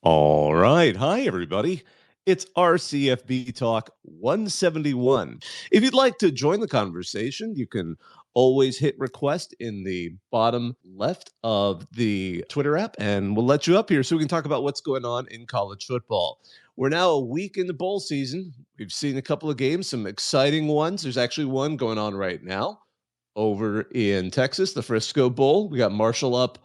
All right. Hi, everybody. It's our CFB Talk 171. If you'd like to join the conversation, you can always hit request in the bottom left of the Twitter app, and we'll let you up here so we can talk about what's going on in college football. We're now a week in the bowl season. We've seen a couple of games, some exciting ones. There's actually one going on right now over in Texas, the Frisco Bowl. We got Marshall up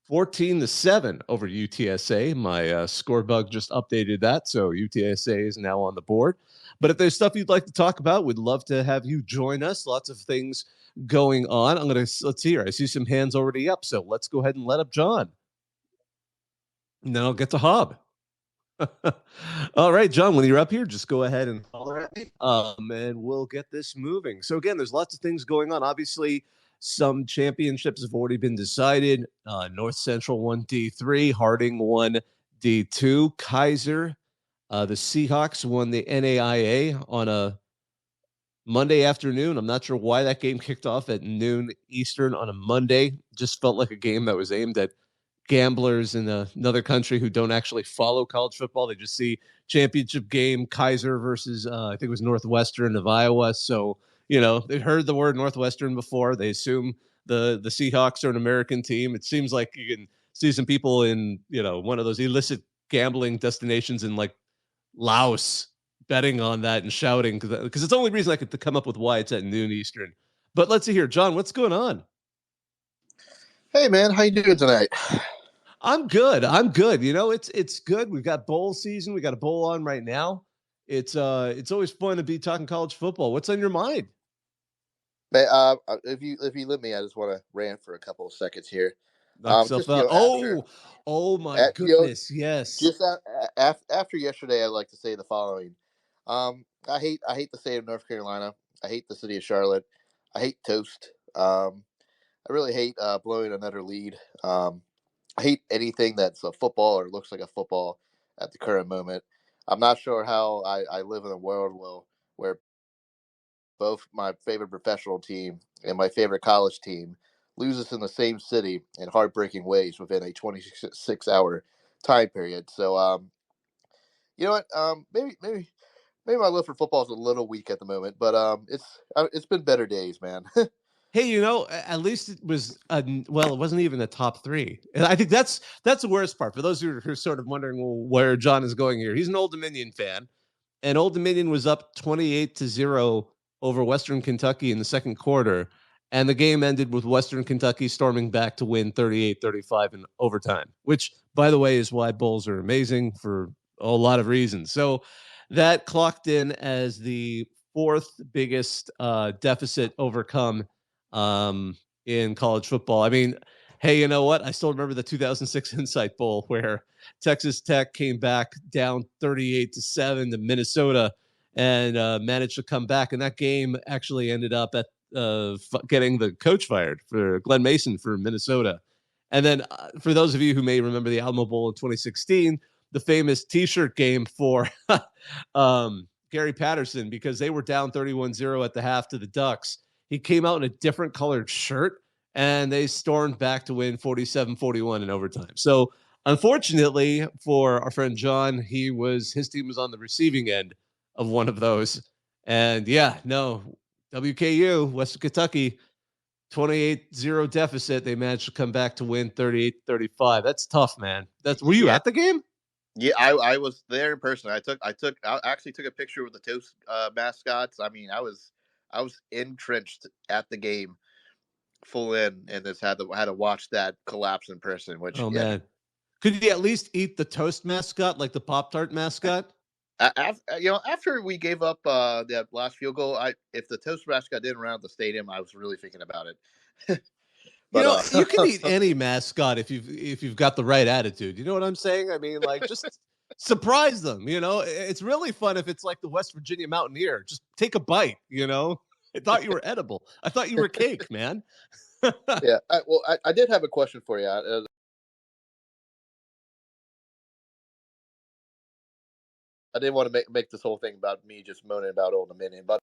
14-7 over UTSA. My score bug just updated that, so UTSA is now on the board. But if there's stuff you'd like to talk about, we'd love to have you join us. Lots of things going on. Let's see here. I see some hands already up, so let's go ahead and let up John. And then I'll get to Hob. All right, John, when you're up here, just go ahead and holler at me, and we'll get this moving. So again, there's lots of things going on. Obviously, some championships have already been decided. North Central won D3, Harding won D2, Kaiser, the Seahawks won the NAIA on a Monday afternoon. I'm not sure why that game kicked off at noon Eastern on a Monday. Just felt like a game that was aimed at gamblers in another country who don't actually follow college football. They just see championship game, Kaiser versus I think it was Northwestern of Iowa. So, they've heard the word Northwestern before. They assume the Seahawks are an American team. It seems like you can see some people in, one of those illicit gambling destinations in like Laos betting on that and shouting because it's the only reason I could come up with why it's at noon Eastern. But let's see here, John, what's going on? Hey man, how you doing tonight? I'm good. I'm good. It's good. We've got bowl season. We got a bowl on right now. It's always fun to be talking college football. What's on your mind? Man, if you let me, I just want to rant for a couple of seconds here. Knock yourself Just out. after, Oh my at, goodness. Yes. just after yesterday, I'd like to say the following. I hate the state of North Carolina. I hate the city of Charlotte. I hate toast. I really hate blowing another lead. I hate anything that's a football or looks like a football at the current moment. I'm not sure how I live in a world where both my favorite professional team and my favorite college team loses in the same city in heartbreaking ways within a 26-hour time period. So, you know what? Maybe my love for football is a little weak at the moment, but it's been better days, man. Hey, at least it was well, it wasn't even the top three. And I think that's the worst part. For those who are sort of wondering where John is going here, he's an Old Dominion fan, and Old Dominion was up 28-0 over Western Kentucky in the second quarter, and the game ended with Western Kentucky storming back to win 38-35 in overtime, which, by the way, is why Bulls are amazing for a lot of reasons. So that clocked in as the fourth biggest deficit overcome um, in college football. I mean, hey, you know what? I still remember the 2006 Insight Bowl where Texas Tech came back down 38-7 to Minnesota and managed to come back. And that game actually ended up at getting the coach fired for Glenn Mason for Minnesota. And then for those of you who may remember the Alamo Bowl in 2016, the famous T-shirt game for Gary Patterson, because they were down 31-0 at the half to the Ducks. He came out in a different colored shirt, and they stormed back to win 47-41 in overtime. So unfortunately for our friend John, his team was on the receiving end of one of those. And yeah, no, WKU, Western Kentucky, 28-0 deficit. They managed to come back to win 38-35. That's tough, man. Were you Yeah, at the game? yeah, I was there in person. I actually took a picture with the Toast mascots. I mean, I was entrenched at the game full in, and just had to watch that collapse in person. Which, Oh yeah, man. Could you at least eat the toast mascot, like the Pop-Tart mascot? after we gave up that last field goal, I if the Toast mascot didn't round the stadium, I was really thinking about it. But You can eat any mascot if you've got the right attitude. You know what I'm saying? I mean, like, just surprise them. It's really fun if it's like the West Virginia Mountaineer. Just take a bite. I thought you were edible. I thought you were cake, man. yeah, I did have a question for you. I didn't want to make this whole thing about me just moaning about Old Dominion, but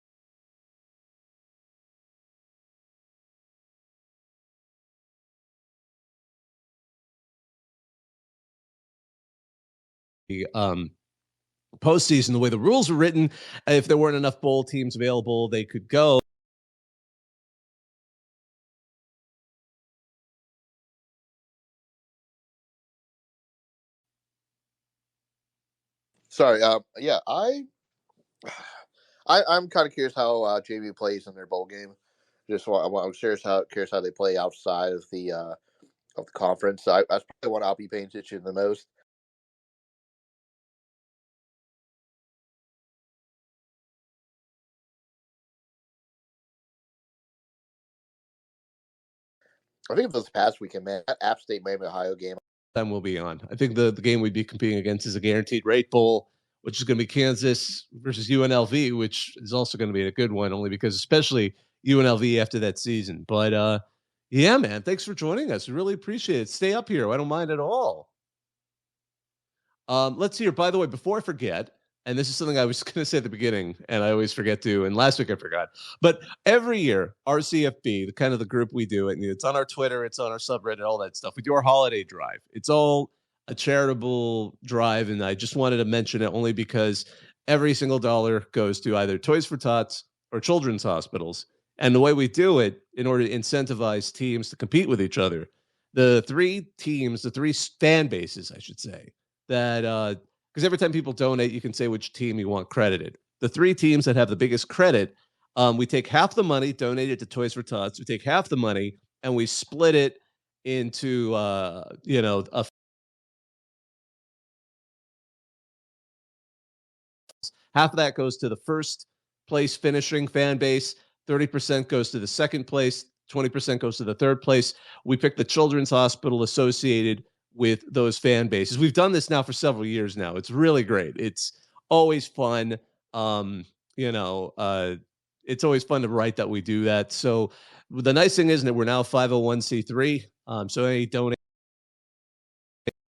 postseason, the way the rules are written, if there weren't enough bowl teams available, they could go. Sorry. Yeah, I'm kind of curious how JV plays in their bowl game. I'm curious how they play outside of the conference. That's probably what I'll be paying attention to the most. I think it was past weekend, man. That App State Miami Ohio game. Time we'll be on. I think the game we'd be competing against is a guaranteed rate bowl, which is going to be Kansas versus UNLV, which is also going to be a good one, only because especially UNLV after that season. But yeah, man, thanks for joining us. We really appreciate it. Stay up here. I don't mind at all. Let's hear, by the way, before I forget, and this is something I was going to say at the beginning, and I always forget to, and last week I forgot. But every year, our CFB, the kind of the group we do it, and it's on our Twitter, it's on our subreddit, all that stuff. We do our holiday drive. It's all a charitable drive, and I just wanted to mention it only because every single dollar goes to either Toys for Tots or children's hospitals. And the way we do it, in order to incentivize teams to compete with each other, the three fan bases, I should say, that because every time people donate, you can say which team you want credited. The three teams that have the biggest credit, we take half the money, donate it to Toys for Tots. We take half the money and we split it into half of that goes to the first place finishing fan base, 30% goes to the second place, 20% goes to the third place. We pick the children's hospital associated with those fan bases. We've done this now for several years now. It's really great. It's always fun. It's always fun to write that we do that. So the nice thing is that we're now 501c3. So any donation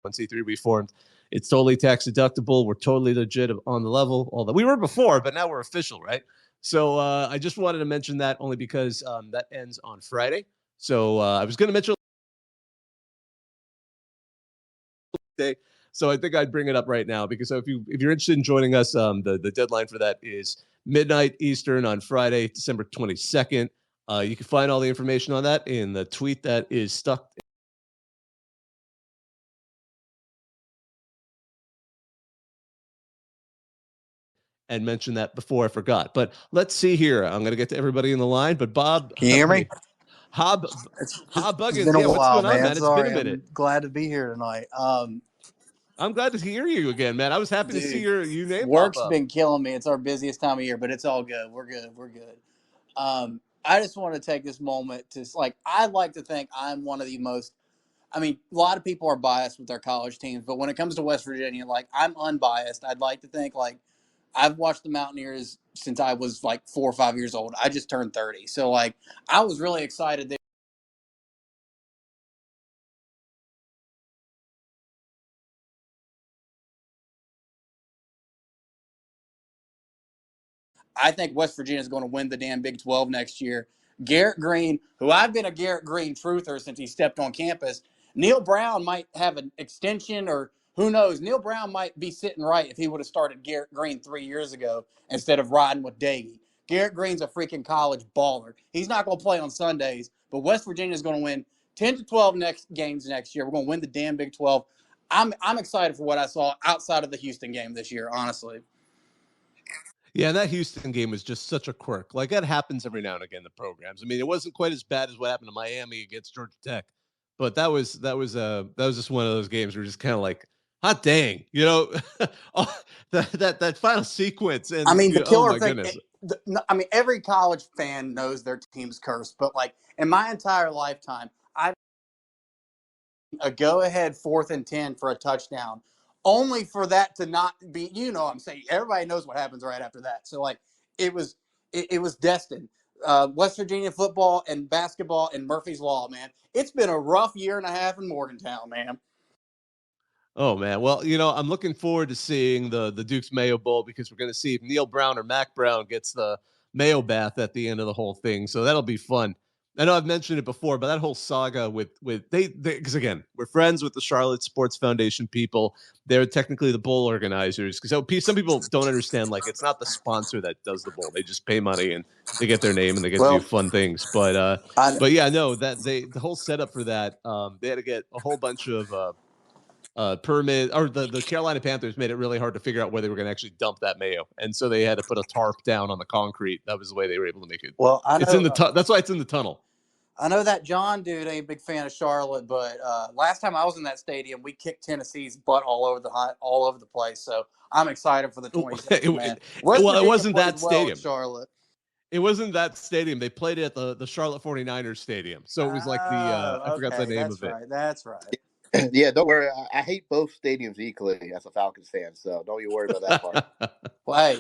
501c3 we formed, it's totally tax deductible. We're totally legit on the level. Although we were before, but now we're official, right? So I just wanted to mention that only because that ends on Friday. So I was going to mention day. So I think I'd bring it up right now because if you're interested in joining us, the deadline for that is midnight Eastern on Friday, December 22nd. You can find all the information on that in the tweet that is stuck. And mention that before I forgot. But let's see here. I'm going to get to everybody in the line. But Bob, can you hear me? Hob It's Buggins, been a yeah, what's while, going on, man? It's Sorry, been a minute. I'm glad to be here tonight. I'm glad to hear you again, man. I was happy to see your name work's pop up. been killing me. It's our busiest time of year, but it's all good. We're good. I just want to take this moment to I like to think I'm one of the most. I mean, a lot of people are biased with their college teams, but when it comes to West Virginia, I'm unbiased. I'd like to think I've watched the Mountaineers since I was 4 or 5 years old. I just turned 30, so I was really excited that. I think West Virginia is going to win the damn Big 12 next year. Garrett Green, who I've been a Garrett Green truther since he stepped on campus. Neil Brown might have an extension, or who knows? Neil Brown might be sitting right if he would have started Garrett Green 3 years ago instead of riding with Daggy. Garrett Green's a freaking college baller. He's not going to play on Sundays, but West Virginia is going to win 10 to 12 games next year. We're going to win the damn Big 12. I'm excited for what I saw outside of the Houston game this year, honestly. Yeah, that Houston game was just such a quirk. Like that happens every now and again in the programs. I mean, it wasn't quite as bad as what happened to Miami against Georgia Tech, but that was just one of those games where you're just kind of like, hot dang, that final sequence. And I mean, the killer oh my thing. goodness. Every college fan knows their team's cursed, but in my entire lifetime, I've a go-ahead 4th and 10 for a touchdown, only for that to not be. I'm saying everybody knows what happens right after that. So it was destined. West Virginia football and basketball and Murphy's Law, man. It's been a rough year and a half in Morgantown, man. Oh man, well, I'm looking forward to seeing the Duke's Mayo Bowl because we're going to see if Neil Brown or Mac Brown gets the Mayo bath at the end of the whole thing. So that'll be fun. I know I've mentioned it before, but that whole saga with they because again, we're friends with the Charlotte Sports Foundation people. They're technically the bowl organizers. Because some people don't understand, like, it's not the sponsor that does the bowl. They just pay money and they get their name and they get to do Well, fun things. But I, yeah, no, that the whole setup for that, they had to get a whole bunch of permit, or the Carolina Panthers made it really hard to figure out where they were going to actually dump that mayo, and so they had to put a tarp down on the concrete. That was the way they were able to make it. well, I It's in know. the that's why it's in the tunnel. I know that John dude ain't a big fan of Charlotte, but last time I was in that stadium, we kicked Tennessee's butt all over the place. So I'm excited for the 26th, man. West Well, it Virginia wasn't plays that well at stadium. Charlotte. It wasn't that stadium. They played it at the Charlotte 49ers stadium. So it was like the I forgot the name of it. That's right. Yeah, don't worry. I hate both stadiums equally as a Falcons fan, so don't you worry about that part. Well,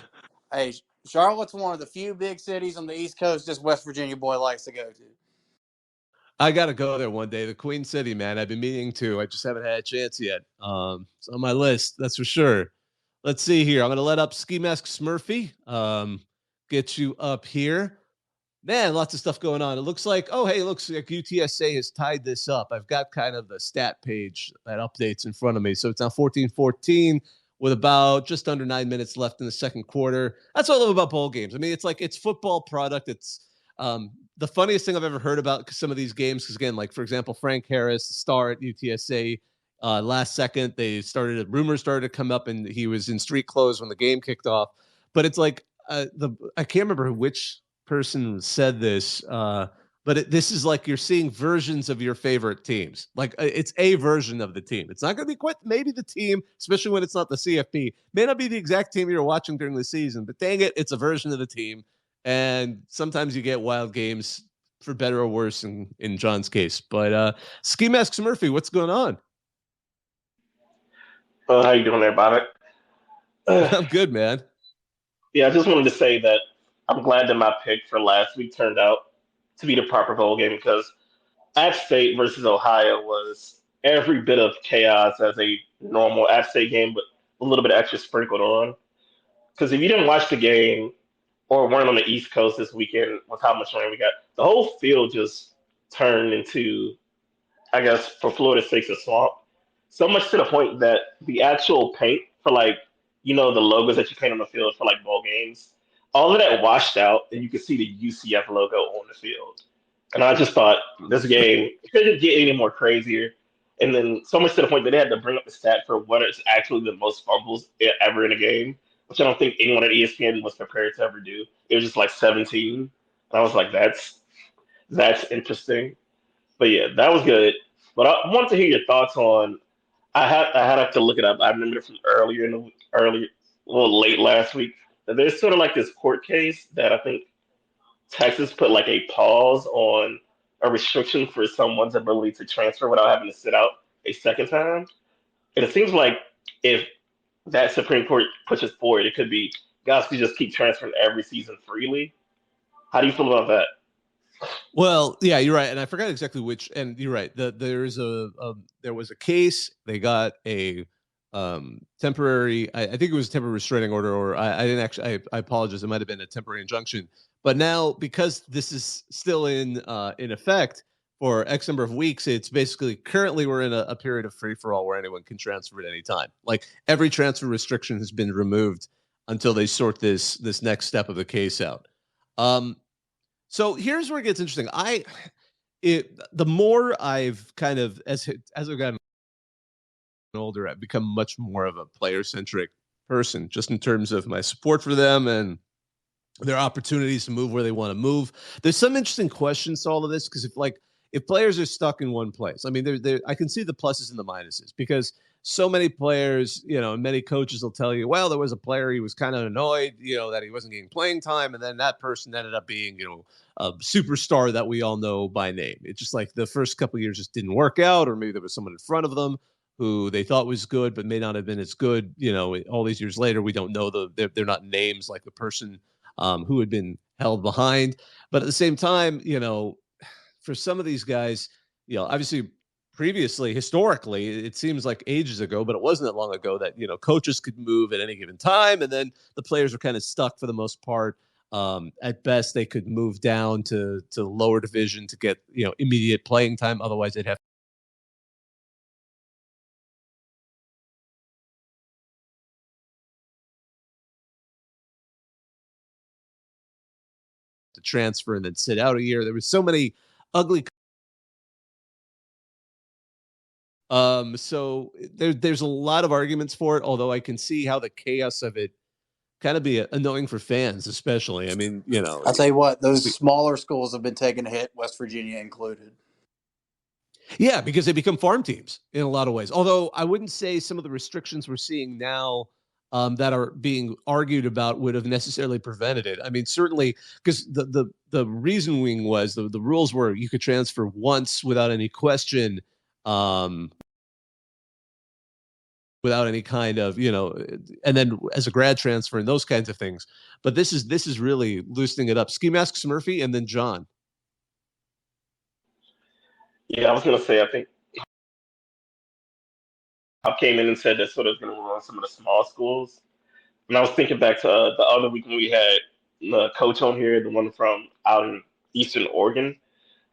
hey, Charlotte's one of the few big cities on the East Coast this West Virginia boy likes to go to. I got to go there one day. The Queen City, man. I've been meaning to. I just haven't had a chance yet. It's on my list. That's for sure. Let's see here. I'm going to let up Ski Mask Smurfy. Get you up here. Man, lots of stuff going on. It looks like, it looks like UTSA has tied this up. I've got kind of the stat page that updates in front of me. So it's now 14-14 with about just under 9 minutes left in the second quarter. That's what I love about bowl games. I mean, it's football product. It's the funniest thing I've ever heard about some of these games. Because again, like for example, Frank Harris, the star at UTSA, last second, rumors started to come up and he was in street clothes when the game kicked off. But it's like, I can't remember which person said this, but this is like you're seeing versions of your favorite teams. Like it's a version of the team. It's not going to be quite maybe the team, especially when it's not the CFB. May not be the exact team you're watching during the season, but dang it, it's a version of the team. And sometimes you get wild games, for better or worse, in John's case. But Ski Mask Murphy, what's going on? How you doing there, Bobak? I'm good, man. Yeah, I just wanted to say that I'm glad that my pick for last week turned out to be the proper bowl game because App State versus Ohio was every bit of chaos as a normal App State game, but a little bit extra sprinkled on. Because if you didn't watch the game or weren't on the East Coast this weekend with how much rain we got, the whole field just turned into, I guess, for Florida's sake, a swamp. So much to the point that the actual paint for the logos that you paint on the field for like bowl games, all of that washed out, and you could see the UCF logo on the field. And I just thought this game couldn't get any more crazier. And then so much to the point that they had to bring up the stat for what is actually the most fumbles ever in a game, which I don't think anyone at ESPN was prepared to ever do. It was just like 17. And I was like, that's interesting. But yeah, that was good. But I want to hear your thoughts on. I had to look it up. I remember from late last week. That there's sort of like this court case that I think Texas put like a pause on a restriction for someone's ability to transfer without having to sit out a second time. And it seems like if that Supreme Court pushes forward, it could be guys who just keep transferring every season freely. How do you feel about that? Well, yeah, you're right, and I forgot exactly which. And you're right. There was a case. They got a temporary. I think it was a temporary restraining order, or I didn't actually. I apologize. It might have been a temporary injunction. But now, because this is still in effect for X number of weeks, it's basically currently we're in a period of free for all where anyone can transfer at any time. Like every transfer restriction has been removed until they sort this next step of the case out. So here's where it gets interesting. The more I've kind of as I've gotten older, I've become much more of a player-centric person, just in terms of my support for them and their opportunities to move where they want to move. There's some interesting questions to all of this because if players are stuck in one place, I mean, I can see the pluses and the minuses because so many players, and many coaches will tell you, well, there was a player he was kind of annoyed, that he wasn't getting playing time, and then that person ended up being, a superstar that we all know by name. It's just like the first couple of years just didn't work out, or maybe there was someone in front of them who they thought was good but may not have been as good. All these years later, we don't know they're not names like the person who had been held behind. But at the same time, for some of these guys, obviously previously, historically, it seems like ages ago, but it wasn't that long ago that, coaches could move at any given time. And then the players were kind of stuck for the most part. At best, they could move down to lower division to get immediate playing time. Otherwise, they'd have to transfer and then sit out a year. There was so many ugly. So there's a lot of arguments for it, although I can see how the chaos of it kind of be annoying for fans, especially. I mean, I'll tell you what, those smaller schools have been taking a hit, West Virginia included. Yeah, because they become farm teams in a lot of ways. Although I wouldn't say some of the restrictions we're seeing now that are being argued about would have necessarily prevented it. I mean, certainly because the reasoning was the rules were you could transfer once without any question, without any kind of and then as a grad transfer and those kinds of things. But this is really loosening it up. Ski Masks Murphy and then John. Yeah, I was gonna say I think I came in and said that sort of going to run some of the small schools. And I was thinking back to the other week when we had the coach on here, the one from out in Eastern Oregon,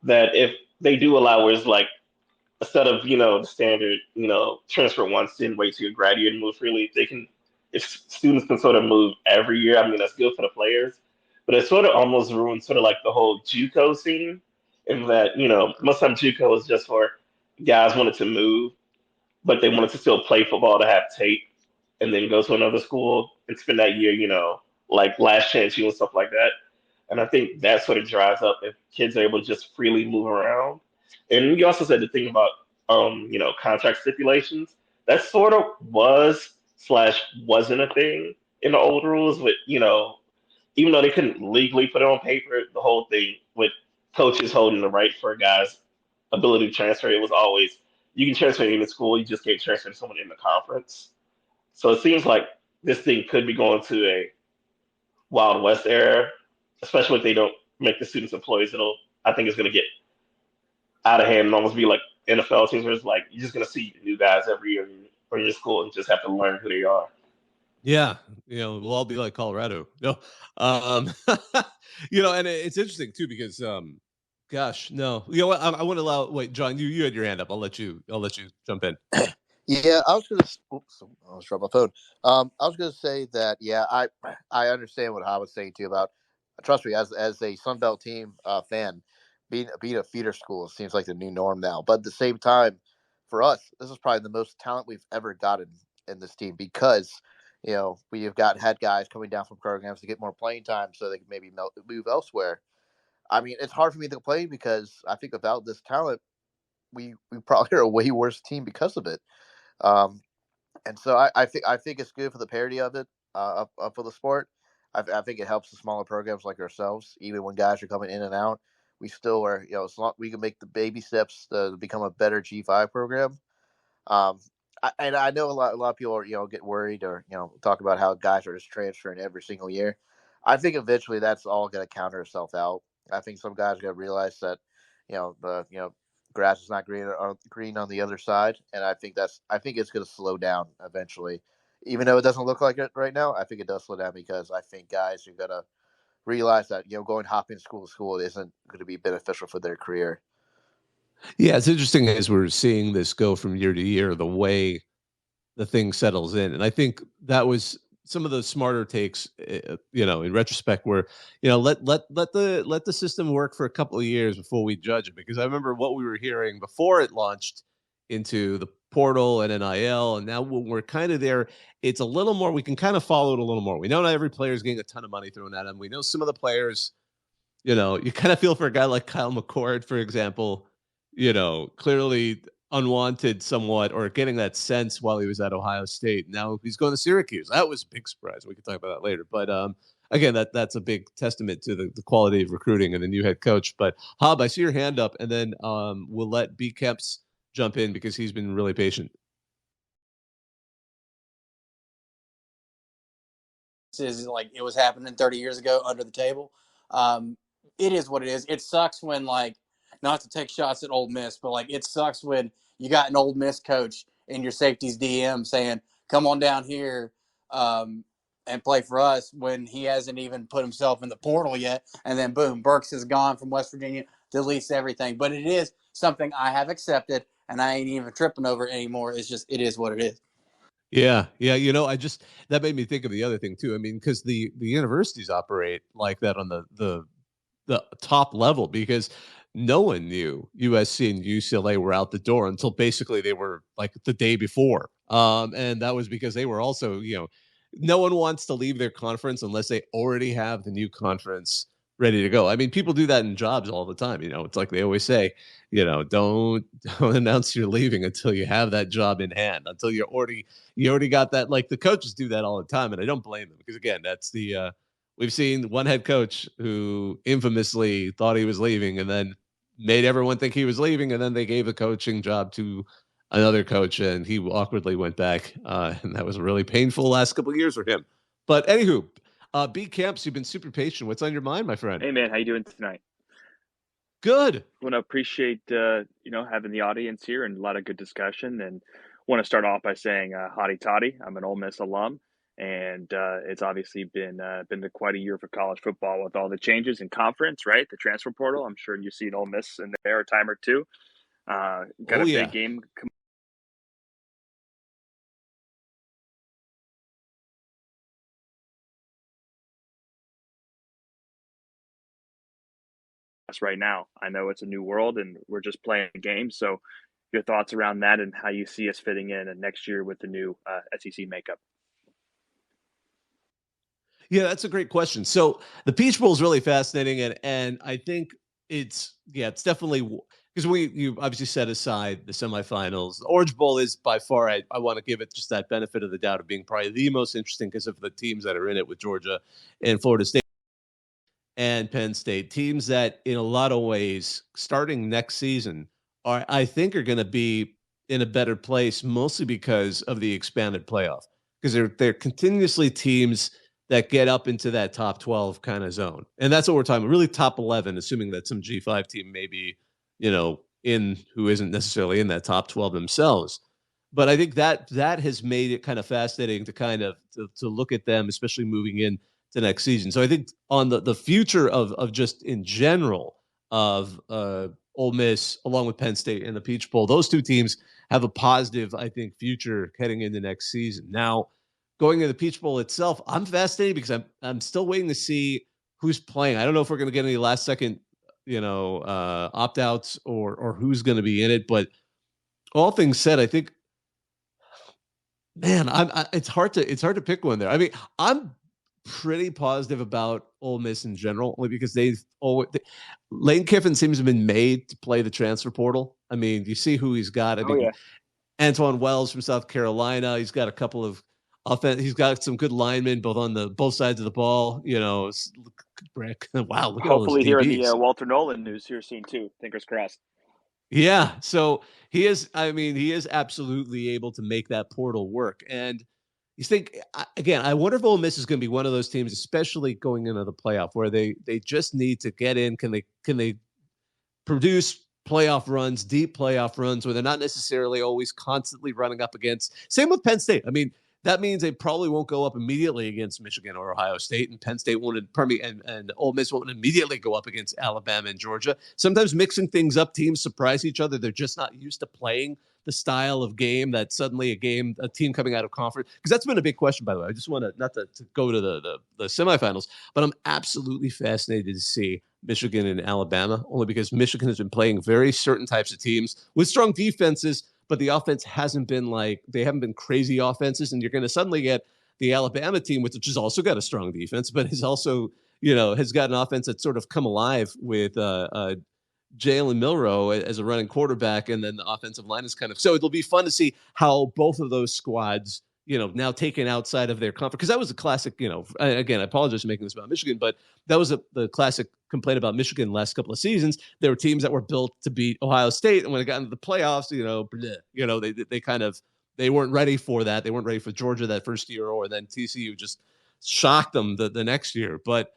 that if they do allow where it's like instead of the standard transfer once then wait till you graduate and move freely, they can if students can sort of move every year. I mean that's good for the players, but it sort of almost ruins sort of like the whole JUCO scene in that most of the time JUCO is just for guys wanted to move but they wanted to still play football to have tape and then go to another school and spend that year, like last chance you and stuff like that. And I think that sort of dries up if kids are able to just freely move around. And you also said the thing about, contract stipulations. That sort of wasn't a thing in the old rules with, even though they couldn't legally put it on paper, the whole thing with coaches holding the right for a guy's ability to transfer, it was always you can transfer in the school, you just can't transfer to someone in the conference. So it seems like this thing could be going to a Wild West era, especially if they don't make the students employees. I think it's going to get out of hand and almost be like NFL teams where it's like you're just going to see new guys every year in your school and just have to learn who they are. Yeah, we'll all be like Colorado. No, and it's interesting too because, gosh, no, what? I want to allow. Wait, John, you had your hand up. I'll let you jump in. Yeah, I was gonna. Oops, I was dropping my phone. I was gonna say that. Yeah, I understand what I was saying too about. Trust me, as a Sunbelt team fan, being a feeder school seems like the new norm now. But at the same time, for us, this is probably the most talent we've ever gotten in this team because we have had guys coming down from programs to get more playing time so they can maybe move elsewhere. I mean, it's hard for me to complain because I think without this talent, we probably are a way worse team because of it. Um, and so I think it's good for the parity of it, for the sport. I think it helps the smaller programs like ourselves, even when guys are coming in and out. We still are, as long we can make the baby steps to become a better G5 program. Um, and I know a lot of people are, get worried or talk about how guys are just transferring every single year. I think eventually that's all going to counter itself out. I think some guys are going to realize that, the grass is not green on the other side, and I think it's going to slow down eventually. Even though it doesn't look like it right now, I think it does slow down because I think guys are going to realize that going hopping school to school isn't going to be beneficial for their career. Yeah, it's interesting as we're seeing this go from year to year, the way the thing settles in. And I think that was some of the smarter takes, in retrospect, where let the system work for a couple of years before we judge it. Because I remember what we were hearing before it launched into the portal and NIL, and now when we're kind of there, it's a little more. We can kind of follow it a little more. We know not every player is getting a ton of money thrown at them. We know some of the players. You kind of feel for a guy like Kyle McCord, for example. Clearly unwanted somewhat, or getting that sense while he was at Ohio State. Now he's going to Syracuse. That was a big surprise. We can talk about that later. But again, that's a big testament to the quality of recruiting and the new head coach. But Hob, I see your hand up, and then we'll let B. Kemps jump in because he's been really patient. Is like it was happening 30 years ago under the table. It is what it is. It sucks when, like, not to take shots at Ole Miss, but like it sucks when you got an Ole Miss coach in your safety's DM saying, "Come on down here. and play for us when he hasn't even put himself in the portal yet. And then boom, Burks is gone from West Virginia, deletes everything. But it is something I have accepted, and I ain't even tripping over it anymore. It's just, it is what it is. Yeah, yeah. That made me think of the other thing too. I mean, because the universities operate like that on the top level, because no one knew USC and UCLA were out the door until basically they were like the day before. And that was because they were also, no one wants to leave their conference unless they already have the new conference ready to go. I mean, people do that in jobs all the time. It's like they always say, don't announce you're leaving until you have that job in hand, until you already got that. Like the coaches do that all the time, and I don't blame them, because again, that's the we've seen one head coach who infamously thought he was leaving and then made everyone think he was leaving, and then they gave a coaching job to another coach, and he awkwardly went back, and that was a really painful last couple of years for him. But anywho, B Camps, you've been super patient. What's on your mind, my friend? Hey man, how you doing tonight? Good. Want to appreciate having the audience here and a lot of good discussion. And want to start off by saying hotty toddy. I'm an Ole Miss alum, and it's obviously been quite a year for college football with all the changes in conference, right? The transfer portal. I'm sure you've seen Ole Miss in there a time or two. Got a big game right now. I know it's a new world and we're just playing a game. So your thoughts around that and how you see us fitting in next year with the new SEC makeup. Yeah, that's a great question. So the Peach Bowl is really fascinating, and I think it's definitely, because you obviously set aside the semifinals. The Orange Bowl is by far, I want to give it just that benefit of the doubt of being probably the most interesting because of the teams that are in it, with Georgia and Florida State and Penn State, teams that in a lot of ways starting next season I think are going to be in a better place, mostly because of the expanded playoff, because they're continuously teams that get up into that top 12 kind of zone. And that's what we're talking about, really top 11, assuming that some G5 team may be, in who isn't necessarily in that top 12 themselves. But I think that has made it kind of fascinating to kind of to look at them, especially moving in to next season. So I think on the future of just in general of Ole Miss, along with Penn State and the Peach Bowl, those two teams have a positive, I think, future heading into next season. Now, going to the Peach Bowl itself, I'm fascinated because I'm still waiting to see who's playing. I don't know if we're going to get any last second, opt outs or who's going to be in it. But all things said, I think, man, it's hard to pick one there. I mean, I'm pretty positive about Ole Miss in general, only because Lane Kiffin seems to have been made to play the transfer portal. I mean, you see who he's got. I mean, Antoine Wells from South Carolina. He's got a couple of he's got some good linemen both on both sides of the ball. Wow, look at all those Hopefully hearing DBs. the Walter Nolan news here soon too. Fingers crossed. Yeah, so he is absolutely able to make that portal work. And you think, again, I wonder if Ole Miss is going to be one of those teams, especially going into the playoff, where they just need to get in. Can they produce playoff runs, deep playoff runs, where they're not necessarily always constantly running up against? Same with Penn State. I mean, that means they probably won't go up immediately against Michigan or Ohio State, and Penn State won't, and Ole Miss won't immediately go up against Alabama and Georgia. Sometimes mixing things up, teams surprise each other. They're just not used to playing the style of game that suddenly a team coming out of conference, because that's been a big question, by the way. I just want to, not to go to the semifinals, but I'm absolutely fascinated to see Michigan and Alabama, only because Michigan has been playing very certain types of teams with strong defenses, but the offense hasn't been they haven't been crazy offenses. And you're going to suddenly get the Alabama team, which has also got a strong defense, but has also, has got an offense that's sort of come alive with Jalen Milroe as a running quarterback. And then the offensive line is so it'll be fun to see how both of those squads, now taken outside of their conference. Because that was a classic, again, I apologize for making this about Michigan, but that was the classic complaint about Michigan the last couple of seasons. There were teams that were built to beat Ohio State, and when it got into the playoffs, they weren't ready for that. They weren't ready for Georgia that first year, or then TCU just shocked them the next year. But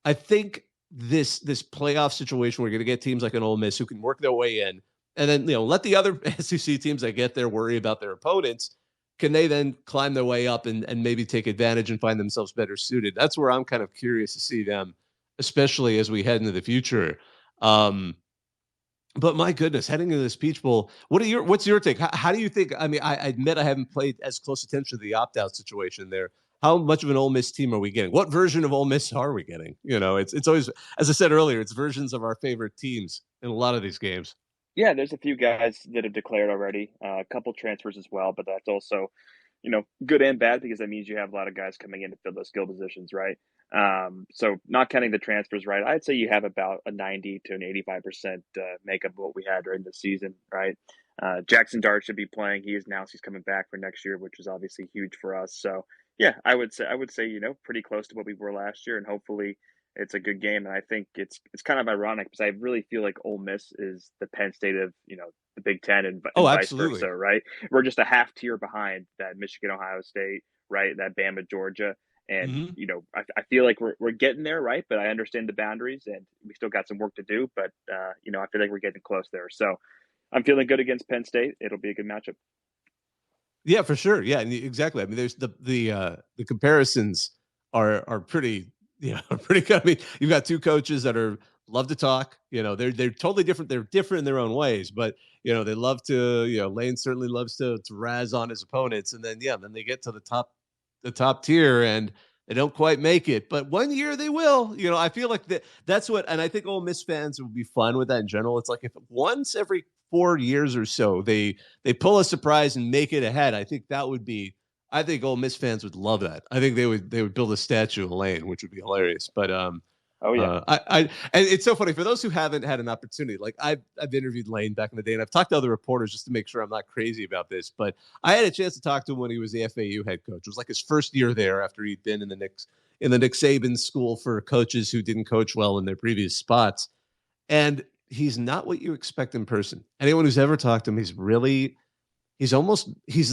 I think this playoff situation, we're going to get teams like an Ole Miss who can work their way in, and then let the other SEC teams that get there worry about their opponents. can they then climb their way up and maybe take advantage and find themselves better suited? That's where I'm kind of curious to see them, especially as we head into the future. But my goodness, heading into this Peach Bowl, what's your take? How do you think? I mean, I admit I haven't paid as close attention to the opt-out situation there. How much of an Ole Miss team are we getting? What version of Ole Miss are we getting? It's always, as I said earlier, it's versions of our favorite teams in a lot of these games. Yeah, there's a few guys that have declared already, a couple transfers as well, but that's also, good and bad because that means you have a lot of guys coming in to fill those skill positions, right? So not counting the transfers, right? I'd say you have about a 90 to an 85% makeup of what we had during the season, right? Jackson Dart should be playing. He has announced he's coming back for next year, which is obviously huge for us. So yeah, I would say, pretty close to what we were last year, and hopefully it's a good game. And I think it's kind of ironic because I really feel like Ole Miss is the Penn State of, the Big Ten and Oh, vice absolutely. versa, right? We're just a half tier behind that Michigan, Ohio State, right? That Bama, Georgia. And, Mhm. I feel like we're getting there, right? But I understand the boundaries and we still got some work to do. But, I feel like we're getting close there. So I'm feeling good against Penn State. It'll be a good matchup. Yeah, for sure. Yeah, and exactly. I mean, there's the comparisons are pretty, pretty good. I mean, you've got two coaches that are love to talk. They're totally different. They're different in their own ways, but they love to. Lane certainly loves to razz on his opponents, and then they get to the top tier, and they don't quite make it. But one year they will. I feel like that's what, and I think Ole Miss fans would be fine with that in general. It's like if once every 4 years or so they pull a surprise and make it ahead. I think Ole Miss fans would love that. I think they would build a statue of Lane, which would be hilarious. But Oh, yeah. and it's so funny for those who haven't had an opportunity. Like I've interviewed Lane back in the day, and I've talked to other reporters just to make sure I'm not crazy about this. But I had a chance to talk to him when he was the FAU head coach. It was like his first year there after he'd been in the Nick Saban school for coaches who didn't coach well in their previous spots. And he's not what you expect in person. Anyone who's ever talked to him, he's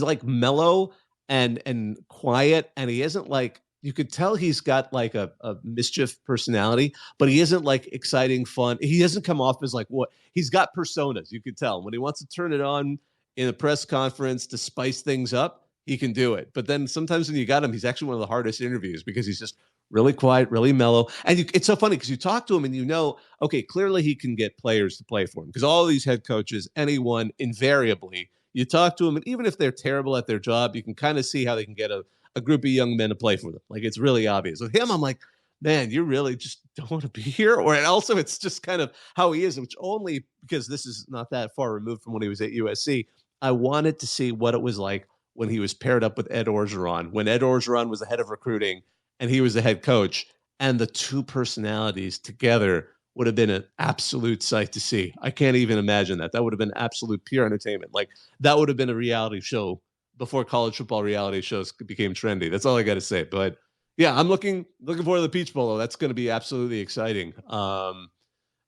like mellow and quiet, and he isn't like, you could tell he's got like a mischief personality, but he isn't like exciting, fun. He doesn't come off as like what he's got personas. You could tell when he wants to turn it on in a press conference to spice things up, he can do it. But then sometimes when you got him, he's actually one of the hardest interviews because he's just really quiet, really mellow. And it's so funny because you talk to him and okay, clearly he can get players to play for him because all of these head coaches, anyone invariably, you talk to them, and even if they're terrible at their job, you can kind of see how they can get a group of young men to play for them. Like it's really obvious. With him, I'm like, man, you really just don't want to be here. And also it's just kind of how he is, which only because this is not that far removed from when he was at USC. I wanted to see what it was like when he was paired up with Ed Orgeron, when Ed Orgeron was the head of recruiting and he was the head coach, and the two personalities together would have been an absolute sight to see. I can't even imagine that. That would have been absolute pure entertainment. Like that would have been a reality show before college football reality shows became trendy. That's all I got to say. But yeah, I'm looking forward to the Peach Bowl. That's going to be absolutely exciting. I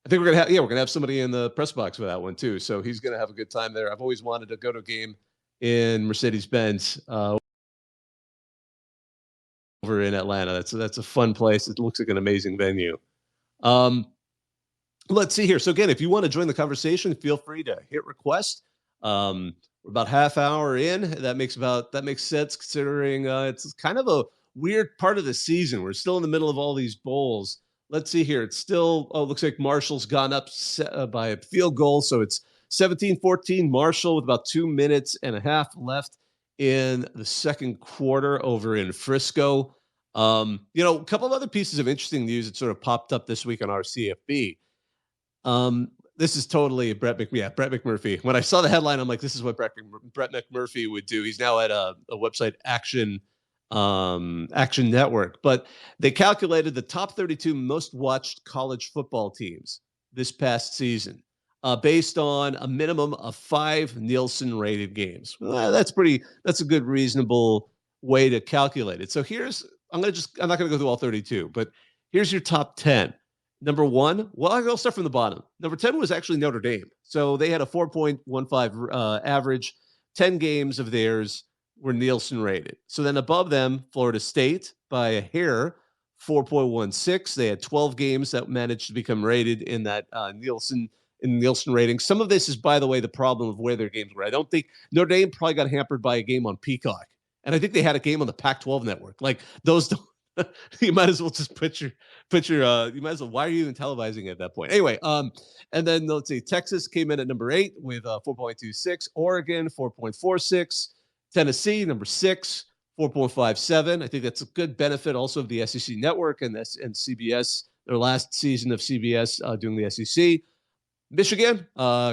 think we're gonna have somebody in the press box for that one too. So he's gonna have a good time there. I've always wanted to go to a game in Mercedes-Benz over in Atlanta. That's a fun place. It looks like an amazing venue. Let's see here. So again, if you want to join the conversation, feel free to hit request. We're about half hour in. That makes sense considering it's kind of a weird part of the season. We're still in the middle of all these bowls. Let's see here. It's still, looks like Marshall's gone up by a field goal. So it's 17-14 Marshall with about 2 minutes and a half left in the second quarter over in Frisco. A couple of other pieces of interesting news that sort of popped up this week on our CFB. This is totally Brett McMurphy. When I saw the headline, I'm like, this is what Brett McMurphy would do. He's now at a website, Action Network. But they calculated the top 32 most watched college football teams this past season based on a minimum of 5 Nielsen rated games. That's a good, reasonable way to calculate it. So I'm not going to go through all 32, but here's your top 10. Number 1, I'll start from the bottom. Number 10 was actually Notre Dame. So they had a 4.15 average. 10 games of theirs were Nielsen rated. So then above them, Florida State by a hair, 4.16. They had 12 games that managed to become rated in that Nielsen in Nielsen ratings. Some of this is, by the way, the problem of where their games were. I don't think Notre Dame probably got hampered by a game on Peacock, and I think they had a game on the Pac-12 network. Like those don't. You might as well just put your you might as well, why are you even televising at that point? Anyway, and then let's see, Texas came in at number 8 with 4.26, Oregon 4.46, Tennessee number 6, 4.57. I think that's a good benefit also of the SEC network and CBS, their last season of CBS doing the SEC. Michigan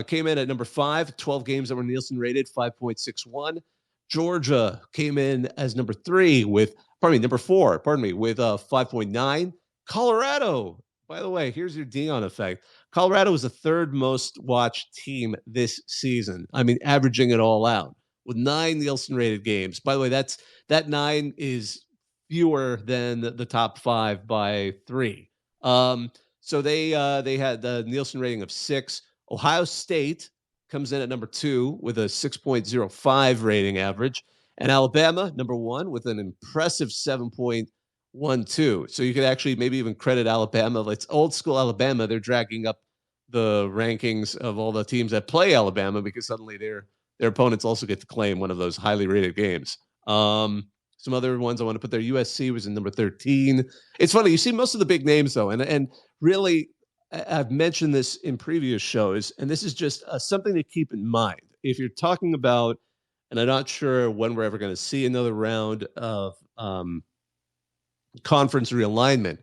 came in at number 5, 12 games that were Nielsen rated, 5.61. Georgia came in as number 4, with 5.9. Colorado, by the way, here's your Dion effect. Colorado was the 3rd most watched team this season. I mean, averaging it all out with 9 Nielsen rated games. By the way, that 9 is fewer than the top 5 by 3. So they had the Nielsen rating of 6. Ohio State comes in at number 2 with a 6.05 rating average. And Alabama, number 1, with an impressive 7.12. So you could actually maybe even credit Alabama. It's old school Alabama. They're dragging up the rankings of all the teams that play Alabama because suddenly their opponents also get to claim one of those highly rated games. Some other ones I want to put there. USC was in number 13. It's funny. You see most of the big names, though. And really, I've mentioned this in previous shows, and this is just something to keep in mind. If you're talking about, and I'm not sure when we're ever going to see another round of conference realignment,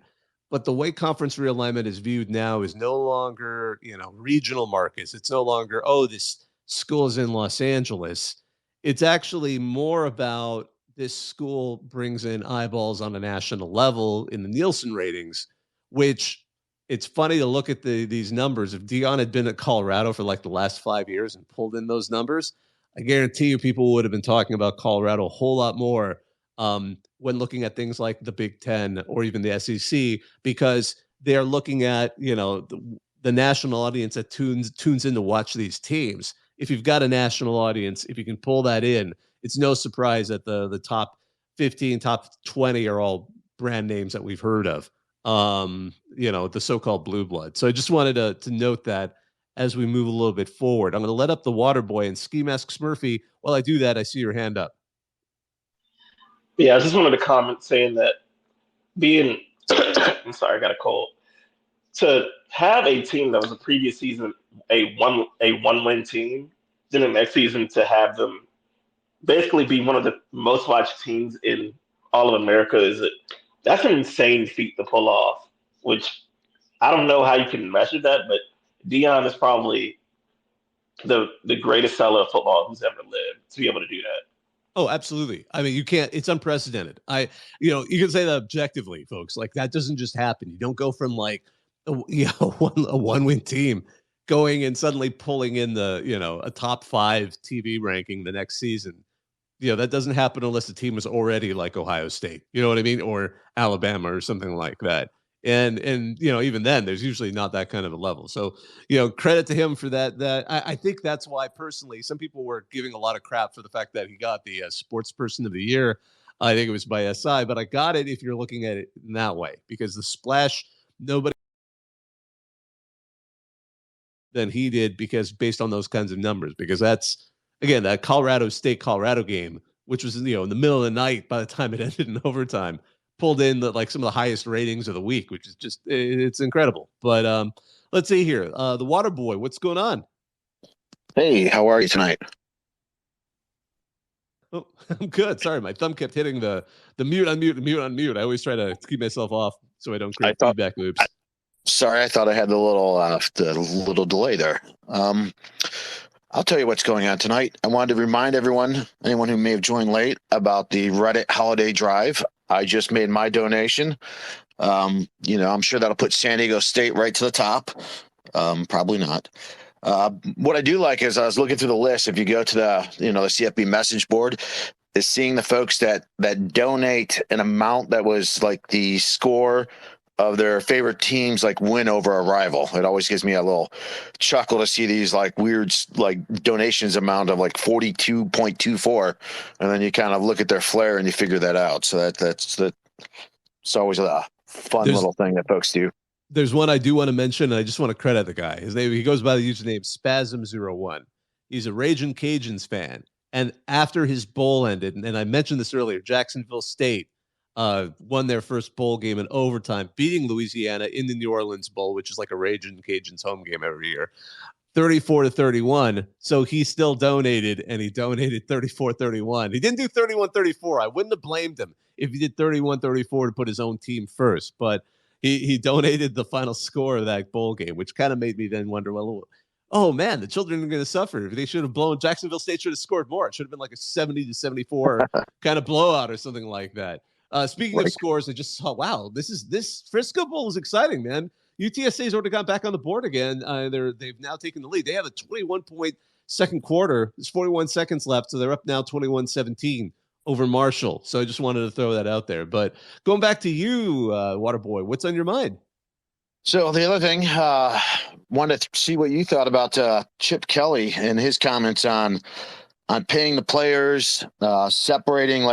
but the way conference realignment is viewed now is no longer, regional markets. It's no longer, this school is in Los Angeles. It's actually more about this school brings in eyeballs on a national level in the Nielsen ratings, which it's funny to look at these numbers. If Dion had been at Colorado for like the last 5 years and pulled in those numbers, I guarantee you people would have been talking about Colorado a whole lot more when looking at things like the Big Ten or even the SEC, because they're looking at, the national audience that tunes in to watch these teams. If you've got a national audience, if you can pull that in, it's no surprise that the top 15, top 20 are all brand names that we've heard of, the so-called blue blood. So I just wanted to note that as we move a little bit forward. I'm going to let up the water boy and Ski Mask Smurfy. While I do that, I see your hand up. Yeah, I just wanted to comment saying that being, I'm sorry, I got a cold. To have a team that was a previous season a one-win team, then the next season to have them basically be one of the most watched teams in all of America that's an insane feat to pull off. Which I don't know how you can measure that, but Dion is probably the greatest seller of football who's ever lived to be able to do that. Oh, absolutely. I mean, you can't, it's unprecedented. You can say that objectively, folks. Like that doesn't just happen. You don't go from like, a one-win team going and suddenly pulling in a top 5 TV ranking the next season. That doesn't happen unless the team is already like Ohio State, you know what I mean? Or Alabama or something like that. And even then there's usually not that kind of a level. So, credit to him for that. I think that's why personally, some people were giving a lot of crap for the fact that he got the sports person of the year. I think it was by SI, but I got it if you're looking at it in that way, because the splash, nobody than he did, because based on those kinds of numbers, because that's, again, that Colorado game, which was in the middle of the night by the time it ended in overtime, pulled in some of the highest ratings of the week, which is just, it's incredible. But let's see here. The Water Boy, what's going on? Hey, how are you tonight? Oh, I'm good. Sorry, my thumb kept hitting the mute, unmute. I always try to keep myself off so I don't create feedback loops. Sorry, I thought I had the little delay there. I'll tell you what's going on tonight. I wanted to remind anyone who may have joined late, about the Reddit holiday drive. I just made my donation. I'm sure that'll put San Diego State right to the top. Probably not. What I do like is I was looking through the list. If you go to the CFB message board, is seeing the folks that donate an amount that was like the score of their favorite teams, like win over a rival. It always gives me a little chuckle to see these like weird donations amount of like 42.24, and then you kind of look at their flair and you figure that out. So that's always a fun little thing that folks do. There's one I do want to mention, and I just want to credit the guy. His name, he goes by the username Spasm01. He's a Raging Cajuns fan. And after his bowl ended, and I mentioned this earlier, Jacksonville State won their first bowl game in overtime, beating Louisiana in the New Orleans Bowl, which is like a Raging Cajuns home game every year. 34-31. So he still donated, and he donated 34-31. He didn't do 31-34. I wouldn't have blamed him if he did 31-34 to put his own team first. But he donated the final score of that bowl game, which kind of made me then wonder, well, oh man, the children are going to suffer. They should have blown. Jacksonville State should have scored more. It should have been like a 70-74 kind of blowout or something like that. Speaking of scores, I just saw, wow, this Frisco Bowl is exciting, man. UTSA's already got back on the board again. They've now taken the lead. They have a 21-point second quarter. There's 41 seconds left, so they're up now 21-17 over Marshall. So I just wanted to throw that out there. But going back to you, Waterboy, what's on your mind? So the other thing, wanted to see what you thought about Chip Kelly and his comments on paying the players, separating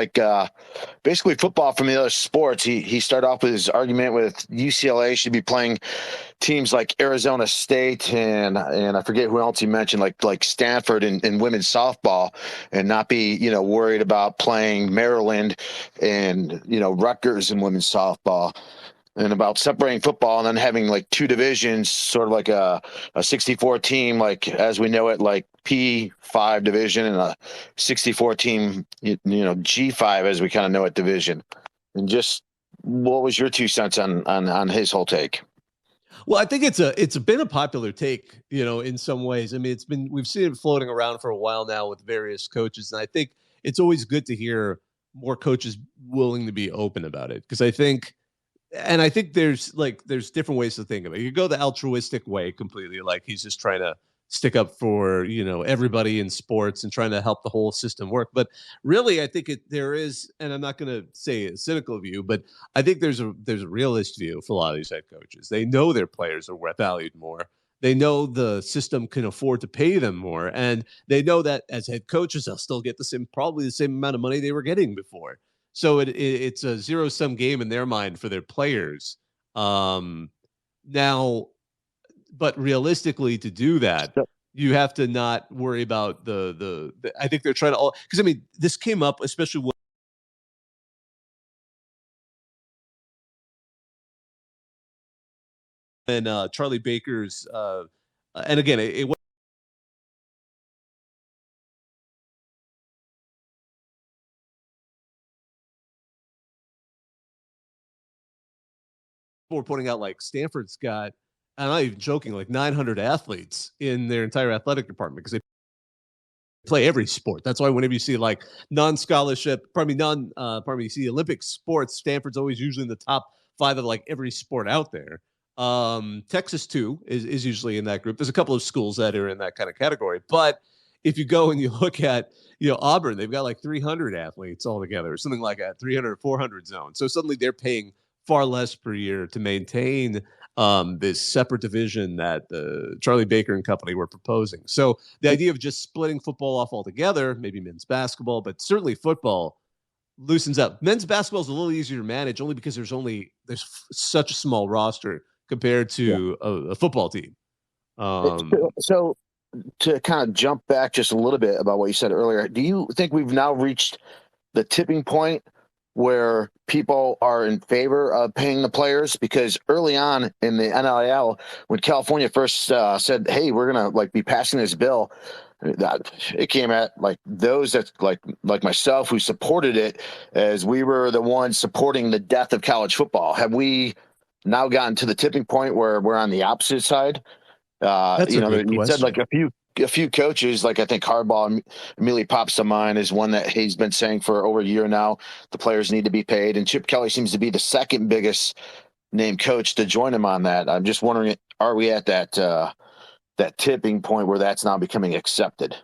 basically football from the other sports. He started off with his argument with UCLA should be playing teams like Arizona State and I forget who else he mentioned, like Stanford in women's softball, and not be worried about playing Maryland and Rutgers in women's softball. And about separating football and then having like two divisions, sort of like a 64 team, like as we know it, like P5 division, and a 64 team, G5 as we kind of know it division. And just what was your 2 cents on his whole take? Well, I think it's been a popular take, in some ways. I mean, we've seen it floating around for a while now with various coaches, and I think it's always good to hear more coaches willing to be open about it, because I think there's different ways to think of it. You go the altruistic way completely, like he's just trying to stick up for everybody in sports and trying to help the whole system work. But really, I think there is, and I'm not going to say a cynical view, but I think there's a realist view for a lot of these head coaches. They know their players are valued more. They know the system can afford to pay them more, and they know that as head coaches, they'll still get probably the same amount of money they were getting before. So it's a zero-sum game in their mind for their players. Now, but realistically, to do that, you have to not worry about the I think they're trying to because I mean, this came up especially when Charlie Baker's and again it were pointing out like Stanford's got, I'm not even joking, like 900 athletes in their entire athletic department because they play every sport. That's why whenever you see like non-scholarship, you see Olympic sports, Stanford's always usually in the top 5 of like every sport out there. Texas too is usually in that group. There's a couple of schools that are in that kind of category, but if you go and you look at Auburn, they've got like 300 athletes altogether, or something like that, 300 or 400 zone. So suddenly they're paying far less per year to maintain this separate division that Charlie Baker and company were proposing. So the idea of just splitting football off altogether, maybe men's basketball, but certainly football, loosens up. Men's basketball is a little easier to manage only because there's such a small roster compared to a football team. So to kind of jump back just a little bit about what you said earlier, do you think we've now reached the tipping point where people are in favor of paying the players? Because early on in the NIL, when California first said, hey, we're going to be passing this bill, it came at those that like myself who supported it as we were the ones supporting the death of college football. Have we now gotten to the tipping point where we're on the opposite side? That's a good you question. said a few coaches, I think Harbaugh immediately pops to mind as one that he's been saying for over a year now, the players need to be paid. And Chip Kelly seems to be the second biggest named coach to join him on that. I'm just wondering, are we at that tipping point where that's now becoming accepted?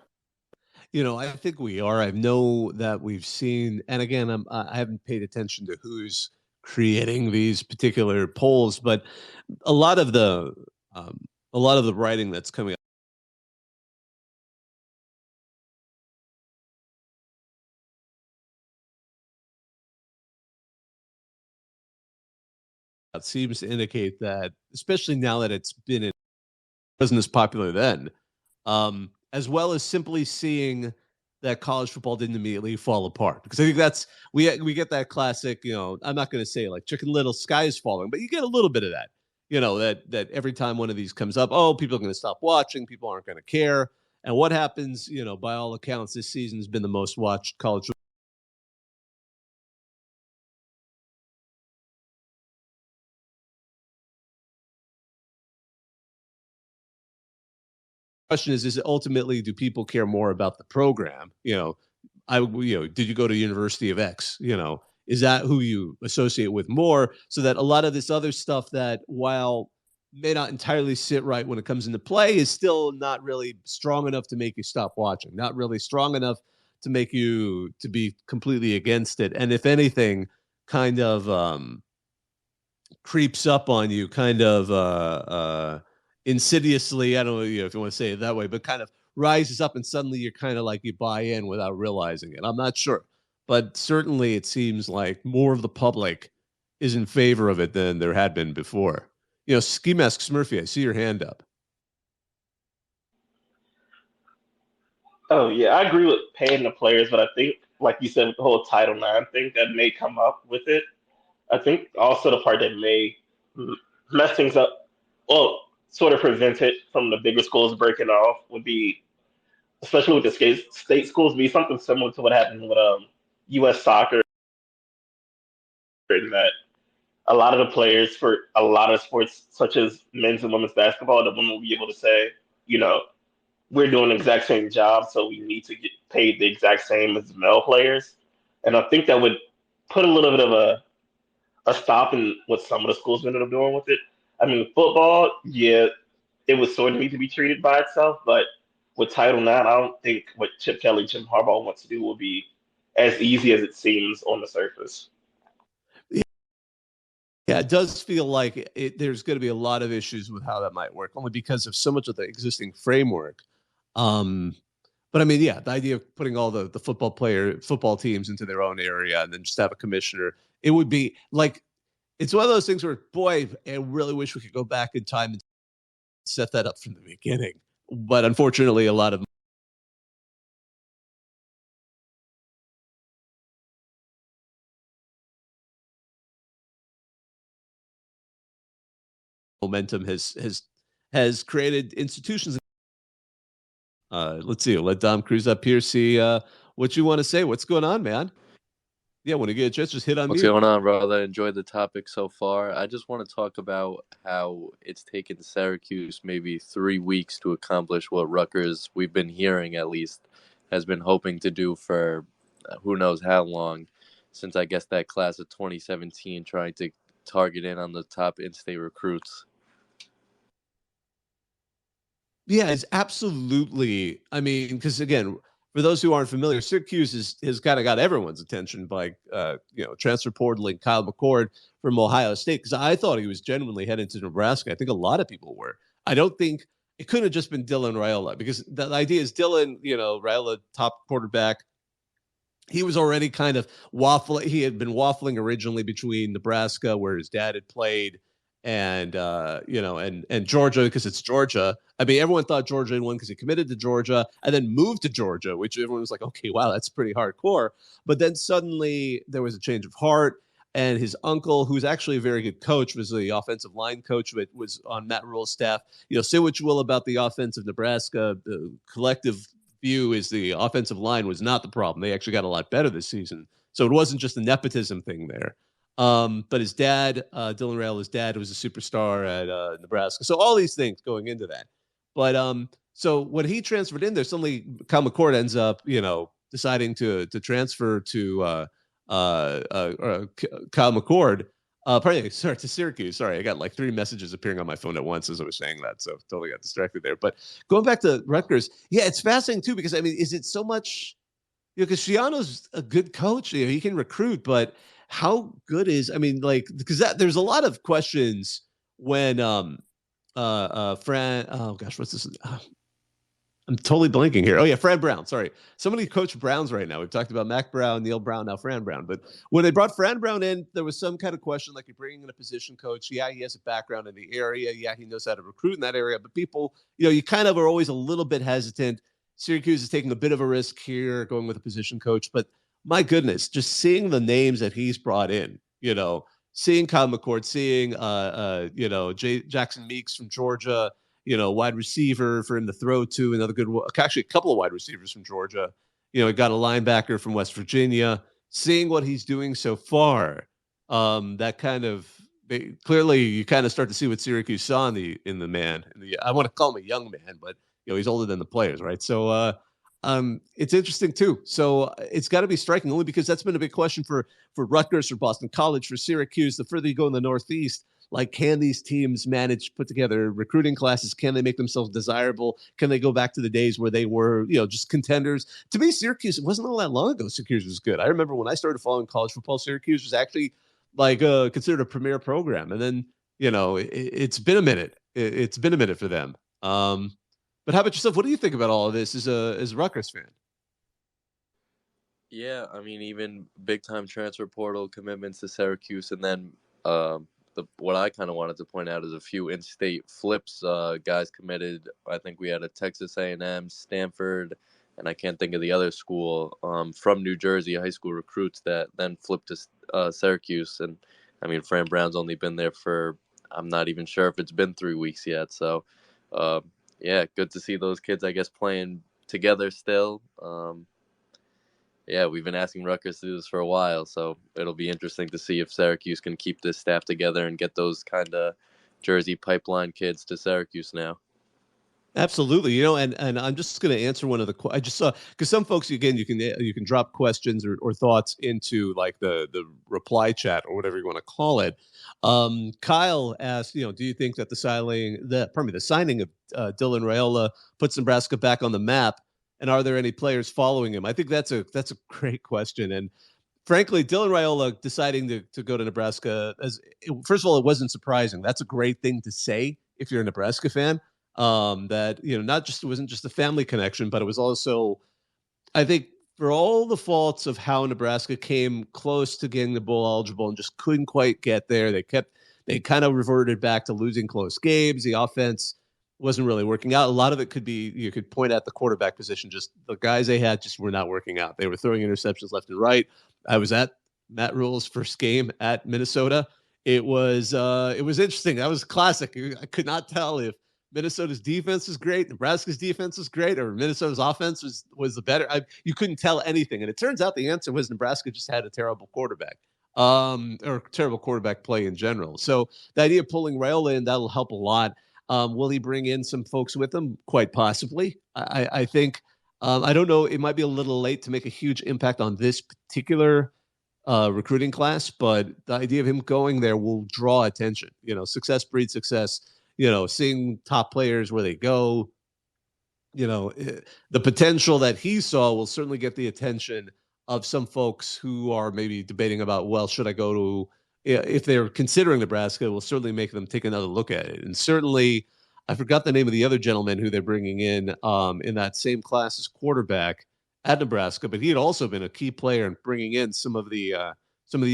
I think we are. I know that we've seen, and again, I haven't paid attention to who's creating these particular polls, but a lot of the writing that's coming It seems to indicate that, especially now that it's been in, wasn't as popular then, as well as simply seeing that college football didn't immediately fall apart. Because I think that's we get that classic, I'm not going to say like Chicken Little, sky is falling, but you get a little bit of that. That every time one of these comes up, oh, people are going to stop watching, people aren't going to care. And what happens, by all accounts, this season has been the most watched college. Question is it ultimately, do people care more about the program? Did you go to University of X? Is that who you associate with more? So that a lot of this other stuff that, while may not entirely sit right when it comes into play, is still not really strong enough to make you stop watching, not really strong enough to make you to be completely against it. And if anything, kind of creeps up on you, kind of insidiously. I don't know if you want to say it that way, but kind of rises up, and suddenly you're kind of like you buy in without realizing it. I'm not sure, but certainly it seems like more of the public is in favor of it than there had been before. Ski Mask Smurfy, I see your hand up. Oh yeah, I agree with paying the players, but I think, like you said, with the whole Title IX thing that may come up with it. I think also the part that may mess things up, well, sort of prevent it from the bigger schools breaking off, would be, especially with the state schools, be something similar to what happened with U.S. soccer, in that a lot of the players for a lot of sports, such as men's and women's basketball, the women will be able to say, you know, we're doing the exact same job, so we need to get paid the exact same as male players. And I think that would put a little bit of a stop in what some of the schools ended up doing with it. I mean, football, yeah, it would sort of need to be treated by itself, but with Title IX, I don't think what Chip Kelly, Jim Harbaugh wants to do will be as easy as it seems on the surface. Yeah, it does feel like there's going to be a lot of issues with how that might work, only because of so much of the existing framework. But I mean, yeah, the idea of putting all the football teams into their own area and then just have a commissioner, it would be like, it's one of those things where, boy, I really wish we could go back in time and set that up from the beginning. But unfortunately, a lot of momentum has created institutions. Let's see. Let Dom Cruz up here see what you want to say. What's going on, man? Yeah, when you get a chance, just hit on What's mute. going on, brother? Enjoyed the topic so far. I just want to talk about how it's taken Syracuse maybe 3 weeks to accomplish what Rutgers, we've been hearing at least, has been hoping to do for who knows how long, since I guess that class of 2017, trying to target in on the top in-state recruits. Yeah, it's absolutely. I mean, because again, for those who aren't familiar, Syracuse has kind of got everyone's attention by transfer portaling Kyle McCord from Ohio State, because I thought he was genuinely headed to Nebraska. I think a lot of people were. I don't think it couldn't have just been Dylan Raiola, because the idea is Dylan, Raiola, top quarterback. He was already kind of waffling. He had been waffling originally between Nebraska, where his dad had played, and and Georgia, because it's Georgia. I mean, everyone thought Georgia had won because he committed to Georgia and then moved to Georgia, which everyone was like, okay, wow, that's pretty hardcore. But then suddenly there was a change of heart, and his uncle, who's actually a very good coach, was the offensive line coach, but was on Matt Rule's staff. Say what you will about the offense of Nebraska, the collective view is the offensive line was not the problem. They actually got a lot better this season. So it wasn't just a nepotism thing there. But his dad, Dylan Raio's dad, was a superstar at Nebraska. So all these things going into that. But so when he transferred in there, suddenly Kyle McCord ends up, deciding to transfer to Kyle McCord. Sorry, to Syracuse. Sorry, I got like 3 messages appearing on my phone at once as I was saying that, so totally got distracted there. But going back to Rutgers, yeah, it's fascinating too, because I mean, is it so much? Because Shiano's a good coach, he can recruit, but how good is? I mean, like, because there's a lot of questions when Fran. Oh gosh, what's this? I'm totally blanking here. Oh yeah, Fran Brown. Sorry, somebody coached Browns right now. We've talked about Mac Brown, Neil Brown, now Fran Brown. But when they brought Fran Brown in, there was some kind of question, like you're bringing in a position coach. Yeah, he has a background in the area. Yeah, he knows how to recruit in that area. But people, you kind of are always a little bit hesitant. Syracuse is taking a bit of a risk here, going with a position coach. But my goodness, just seeing the names that he's brought in, seeing Kyle McCord, seeing Jackson Meeks from Georgia, wide receiver for him to throw to, another good, actually a couple of wide receivers from Georgia. He got a linebacker from West Virginia. Seeing what he's doing so far, that kind of clearly you kind of start to see what Syracuse saw in the man. I want to call him a young man, but he's older than the players, right? So it's interesting too. So it's got to be striking, only because that's been a big question for Rutgers, for Boston College, for Syracuse. The further you go in the Northeast, like, can these teams manage to put together recruiting classes? Can they make themselves desirable? Can they go back to the days where they were, just contenders? To me, Syracuse, it wasn't all that long ago Syracuse was good. I remember when I started following college football, Syracuse was actually considered a premier program. And then, it's been a minute. It's been a minute for them. But how about yourself? What do you think about all of this as a Rutgers fan? Yeah, I mean, even big-time transfer portal commitments to Syracuse, and then what I kind of wanted to point out is a few in-state flips. Guys committed. I think we had a Texas A&M, Stanford, and I can't think of the other school from New Jersey, high school recruits that then flipped to Syracuse. And I mean, Fran Brown's only been there for, I'm not even sure if it's been 3 weeks yet. So, yeah, good to see those kids, I guess, playing together still. Yeah, we've been asking Rutgers to do this for a while, so it'll be interesting to see if Syracuse can keep this staff together and get those kind of Jersey pipeline kids to Syracuse now. Absolutely, and I'm just going to answer one of the. I just saw, because some folks, again, you can drop questions or thoughts into like the reply chat or whatever you want to call it. Kyle asked, do you think that the signing of Dylan Raiola puts Nebraska back on the map? And are there any players following him? I think that's a great question. And frankly, Dylan Raiola deciding to go to Nebraska, first of all, it wasn't surprising. That's a great thing to say if you're a Nebraska fan. That it wasn't just a family connection, but it was also, I think, for all the faults of how Nebraska came close to getting the bowl eligible and just couldn't quite get there. They kind of reverted back to losing close games. The offense wasn't really working out. A lot of it could be, you could point at the quarterback position. Just the guys they had just were not working out. They were throwing interceptions left and right. I was at Matt Rule's first game at Minnesota. It was interesting. That was classic. I could not tell if Minnesota's defense was great, Nebraska's defense was great, or Minnesota's offense was the better. You couldn't tell anything. And it turns out the answer was Nebraska just had a terrible quarterback, or terrible quarterback play in general. So the idea of pulling Raiola in, that'll help a lot. Will he bring in some folks with him? Quite possibly. I think, I don't know, it might be a little late to make a huge impact on this particular recruiting class, but the idea of him going there will draw attention. Success breeds success. Seeing top players where they go, the potential that he saw will certainly get the attention of some folks who are maybe debating about, well, should I go to, if they're considering Nebraska, it will certainly make them take another look at it. And certainly, I forgot the name of the other gentleman who they're bringing in that same class as quarterback at Nebraska, but he had also been a key player in bringing in some of the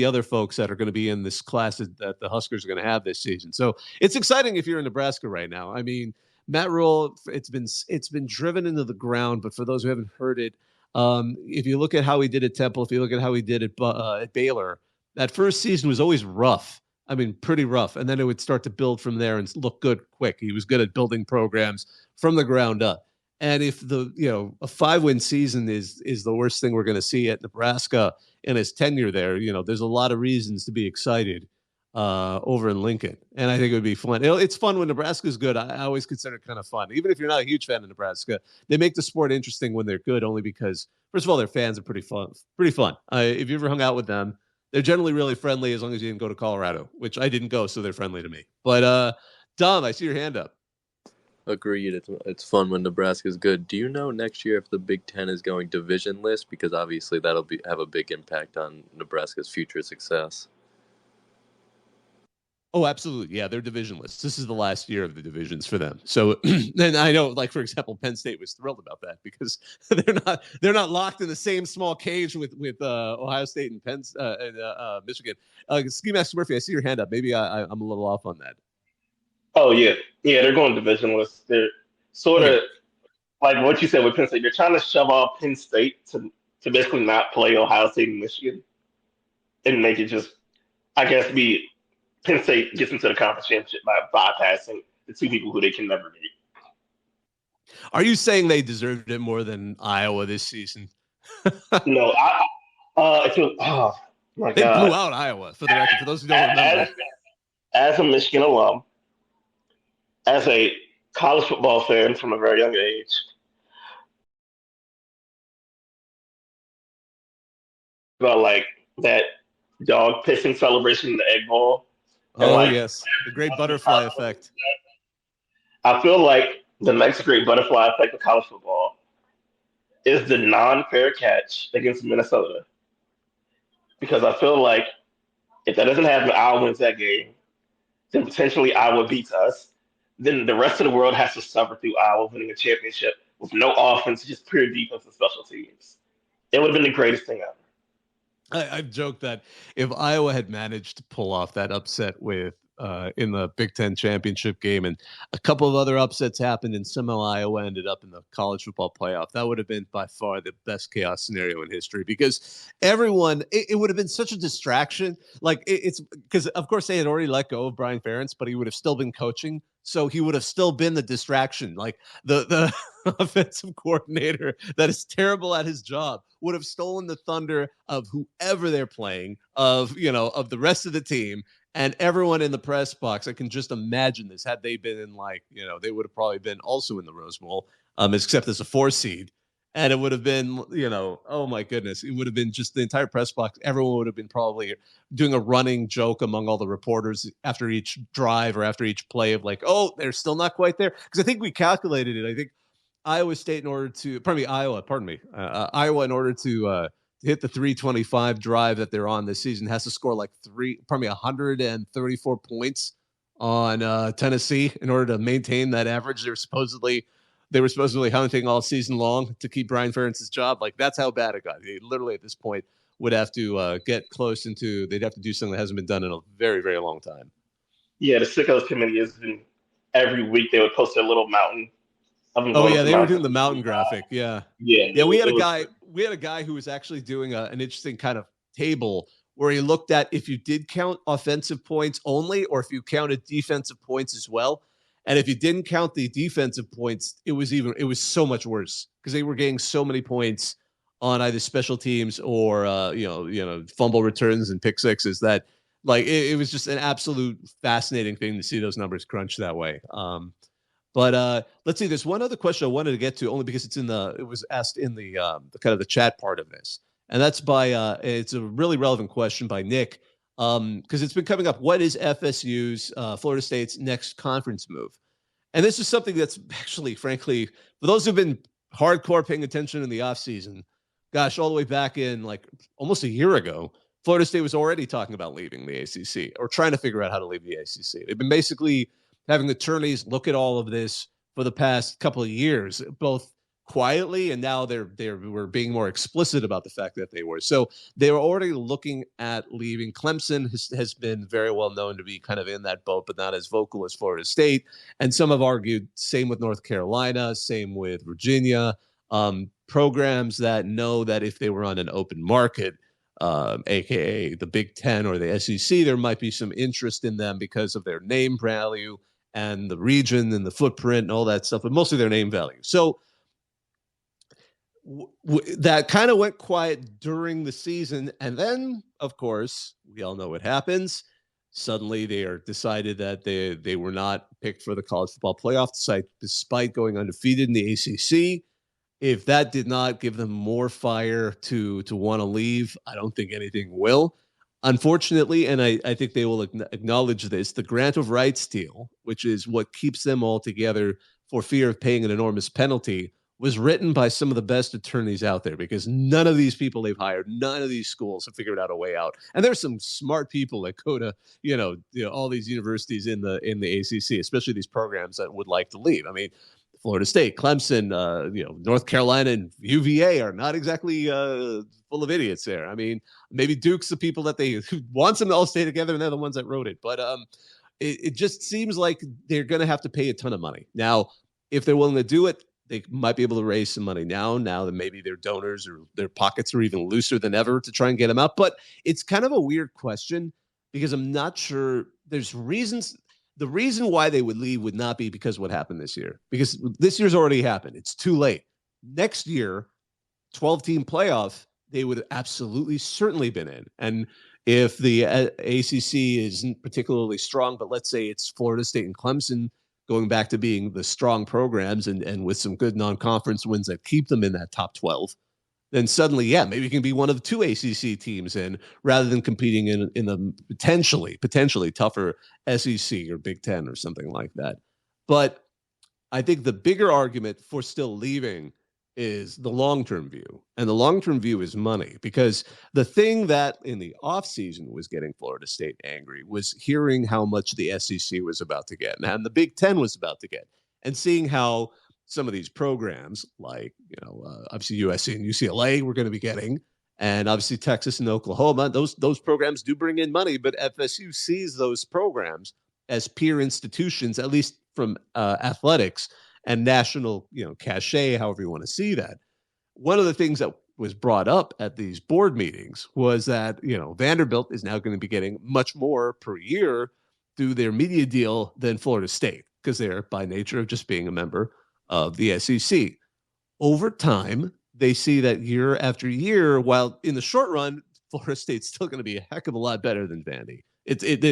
other folks that are going to be in this class that the Huskers are going to have this season. So it's exciting if you're in Nebraska right now. I mean, Matt Rule, it's been driven into the ground, but for those who haven't heard it, if you look at how he did at Temple, if you look at how he did at Baylor, that first season was always rough. I mean, pretty rough. And then it would start to build from there and look good quick. He was good at building programs from the ground up. And if a 5-win season is the worst thing we're going to see at Nebraska in his tenure there, there's a lot of reasons to be excited over in Lincoln. And I think it would be fun. It's fun when Nebraska's good. I always consider it kind of fun. Even if you're not a huge fan of Nebraska, they make the sport interesting when they're good, only because, first of all, their fans are pretty fun. If you ever hung out with them, they're generally really friendly as long as you didn't go to Colorado, which I didn't go, so they're friendly to me. But Dom, I see your hand up. Agreed. It's fun when Nebraska's good. Do you know next year if the Big Ten is going divisionless? Because obviously that'll have a big impact on Nebraska's future success. Oh, absolutely. Yeah, they're divisionless. This is the last year of the divisions for them. So, and I know, like for example, Penn State was thrilled about that because they're not locked in the same small cage with Ohio State and Michigan. Ski Master Murphy, I see your hand up. Maybe I'm a little off on that. Oh yeah, yeah, they're going divisionless. They're sort Okay. of like what you said with Penn State. They're trying to shove off Penn State to basically not play Ohio State and Michigan and make it just, I guess, be Penn State gets into the conference championship by bypassing the two people who they can never beat. Are you saying they deserved it more than Iowa this season? No, oh my They God. blew out Iowa, for the record, for those who don't remember. As a Michigan alum, as a college football fan from a very young age, about like that dog pissing celebration in the Egg Bowl. Oh, yes. The great butterfly effect. I feel like the next great butterfly effect of college football is the non-fair catch against Minnesota. Because I feel like if that doesn't happen, Iowa wins that game, then potentially Iowa beats us. Then the rest of the world has to suffer through Iowa winning a championship with no offense, just pure defense and special teams. It would have been the greatest thing ever. I've joked that if Iowa had managed to pull off that upset with in the Big Ten championship game, and a couple of other upsets happened, and somehow Iowa ended up in the college football playoff, that would have been by far the best chaos scenario in history, because it would have been such a distraction. Like it's because of course they had already let go of Brian Ferentz, but he would have still been coaching, so he would have still been the distraction. Like the offensive coordinator that is terrible at his job would have stolen the thunder of whoever they're playing, of the rest of the team, and everyone in the press box. I can just imagine this. Had they been in they would have probably been also in the Rose Bowl, except as a 4 seed. And it would have been, oh my goodness, it would have been just the entire press box. Everyone would have been probably doing a running joke among all the reporters after each drive or after each play of like, oh, they're still not quite there. Because I think we calculated it. I think Iowa, in order to hit the 325 drive that they're on this season, has to score like 134 points on Tennessee in order to maintain that average. They were supposedly hunting all season long to keep Brian Ferentz's job. Like, that's how bad it got. They literally at this point would have to get close they'd have to do something that hasn't been done in a very, very long time. Yeah, the Sickos committee has been, every week they would post a little mountain. Oh yeah, they were doing the mountain graphic. Yeah. Yeah. We had a guy who was actually doing an interesting kind of table where he looked at if you did count offensive points only, or if you counted defensive points as well. And if you didn't count the defensive points, it was so much worse, because they were getting so many points on either special teams or fumble returns and pick sixes that like it was just an absolute fascinating thing to see those numbers crunch that way. But let's see. There's one other question I wanted to get to, only because it was asked in the kind of the chat part of this, and that's it's a really relevant question by Nick, because it's been coming up. What is FSU's Florida State's next conference move? And this is something that's actually, frankly, for those who've been hardcore paying attention in the offseason, gosh, all the way back in like almost a year ago, Florida State was already talking about leaving the ACC, or trying to figure out how to leave the ACC. They've been basically having attorneys look at all of this for the past couple of years, both quietly, and now they were being more explicit about the fact that they were. So they were already looking at leaving. Clemson has been very well known to be kind of in that boat, but not as vocal as Florida State. And some have argued same with North Carolina, same with Virginia, programs that know that if they were on an open market, aka the Big Ten or the SEC, there might be some interest in them because of their name value and the region and the footprint and all that stuff, but mostly their name value. So that kind of went quiet during the season. And then, of course, we all know what happens. Suddenly they are decided that they were not picked for the college football playoff, despite going undefeated in the ACC. If that did not give them more fire to want to leave, I don't think anything will. Unfortunately, and I think they will acknowledge this, the grant of rights deal, which is what keeps them all together for fear of paying an enormous penalty, was written by some of the best attorneys out there, because none of these people they've hired, none of these schools have figured out a way out. And there's some smart people that go to, all these universities in the ACC, especially these programs that would like to leave. I mean, Florida State, Clemson, North Carolina, and UVA are not exactly full of idiots there. I mean, maybe Duke's the people that they wants them to all stay together, and they're the ones that wrote it. But it just seems like they're going to have to pay a ton of money. Now, if they're willing to do it, they might be able to raise some money now that maybe their donors or their pockets are even looser than ever to try and get them out. But it's kind of a weird question, because I'm not sure there's reasons. The reason why they would leave would not be because of what happened this year, because this year's already happened. It's too late. Next year, 12-team playoff, they would have absolutely certainly been in. And if the ACC isn't particularly strong, but let's say it's Florida State and Clemson going back to being the strong programs and with some good non-conference wins that keep them in that top 12, then suddenly, maybe you can be one of the 2 ACC teams in, rather than competing in the potentially tougher SEC or Big Ten or something like that. But I think the bigger argument for still leaving is the long-term view. And the long-term view is money, because the thing that in the offseason was getting Florida State angry was hearing how much the SEC was about to get and the Big Ten was about to get, and seeing how some of these programs like, obviously USC and UCLA we're going to be getting, and obviously Texas and Oklahoma, those programs do bring in money, but FSU sees those programs as peer institutions, at least from athletics and national, cachet, however you want to see that. One of the things that was brought up at these board meetings was that, Vanderbilt is now going to be getting much more per year through their media deal than Florida State, because they're by nature of just being a member of the SEC. Over time, they see that year after year, while in the short run, Florida State's still going to be a heck of a lot better than Vandy.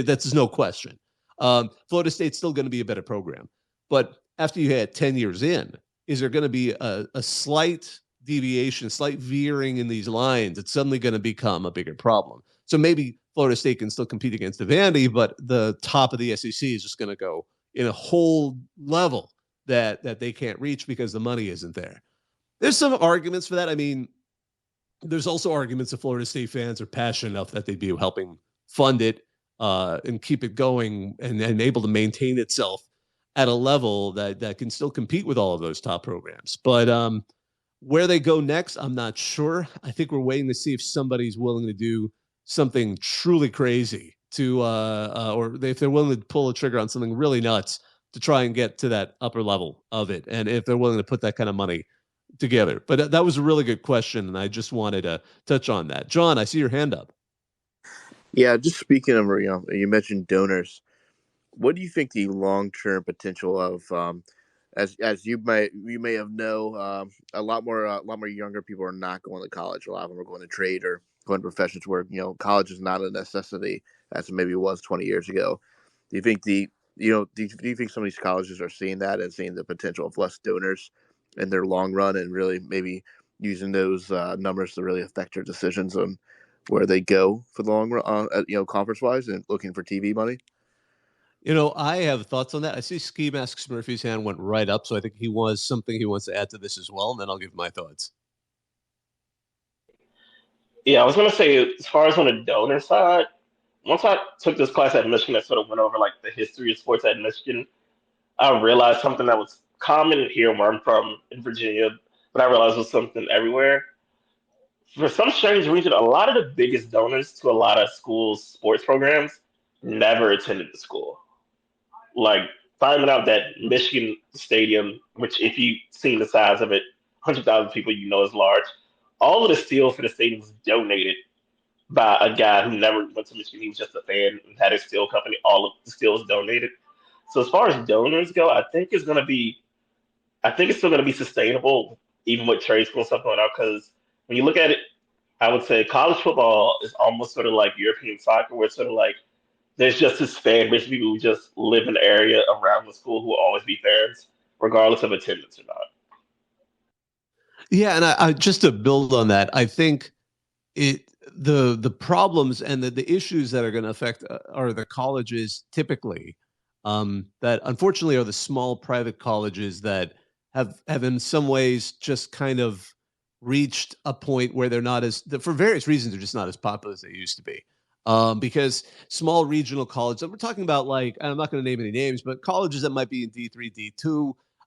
That's no question. Florida State's still going to be a better program. But after you had 10 years in, is there going to be a slight deviation, slight veering in these lines? It's suddenly going to become a bigger problem. So maybe Florida State can still compete against the Vandy, but the top of the SEC is just going to go in a whole level that they can't reach because the money isn't there. There's some arguments for that. I mean, there's also arguments that Florida State fans are passionate enough that they'd be helping fund it and keep it going and able to maintain itself at a level that can still compete with all of those top programs. But where they go next, I'm not sure. I think we're waiting to see if somebody's willing to do something truly crazy or if they're willing to pull a trigger on something really nuts to try and get to that upper level of it, and if they're willing to put that kind of money together. But that was a really good question, and I just wanted to touch on that. John, I see your hand up. Yeah, just speaking of, you mentioned donors. What do you think the long-term potential of, as you may have a lot more younger people are not going to college. A lot of them are going to trade or going to professions where college is not a necessity as maybe it was 20 years ago. Do you think do you think some of these colleges are seeing that and seeing the potential of less donors in their long run, and really maybe using those numbers to really affect their decisions on where they go for the long run, conference wise, and looking for TV money? I have thoughts on that. I see Ski Masks Murphy's hand went right up, so I think he wants to add to this as well, and then I'll give my thoughts. Yeah, I was going to say, as far as on the donor side, once I took this class at Michigan that sort of went over like the history of sports at Michigan, I realized something that was common here where I'm from in Virginia, but I realized was something everywhere. For some strange reason, a lot of the biggest donors to a lot of schools' sports programs never attended the school. Like finding out that Michigan Stadium, which if you've seen the size of it, 100,000 people is large. All of the steel for the stadium was donated by a guy who never went to Michigan. He was just a fan and had a steel company. All of the steel was donated. So as far as donors go, I think it's still going to be sustainable, even with trade school and stuff going out. Because when you look at it, I would say college football is almost sort of like European soccer, where it's sort of like there's just this fan base of people who just live in the area around the school who will always be fans, regardless of attendance or not. Yeah, and I just to build on that, I think the problems and the issues that are going to affect are the colleges typically that unfortunately are the small private colleges that have in some ways just kind of reached a point where they're not as, for various reasons, they're just not as popular as they used to be. Because small regional colleges, we're talking about, like, I'm not going to name any names, but colleges that might be in D3,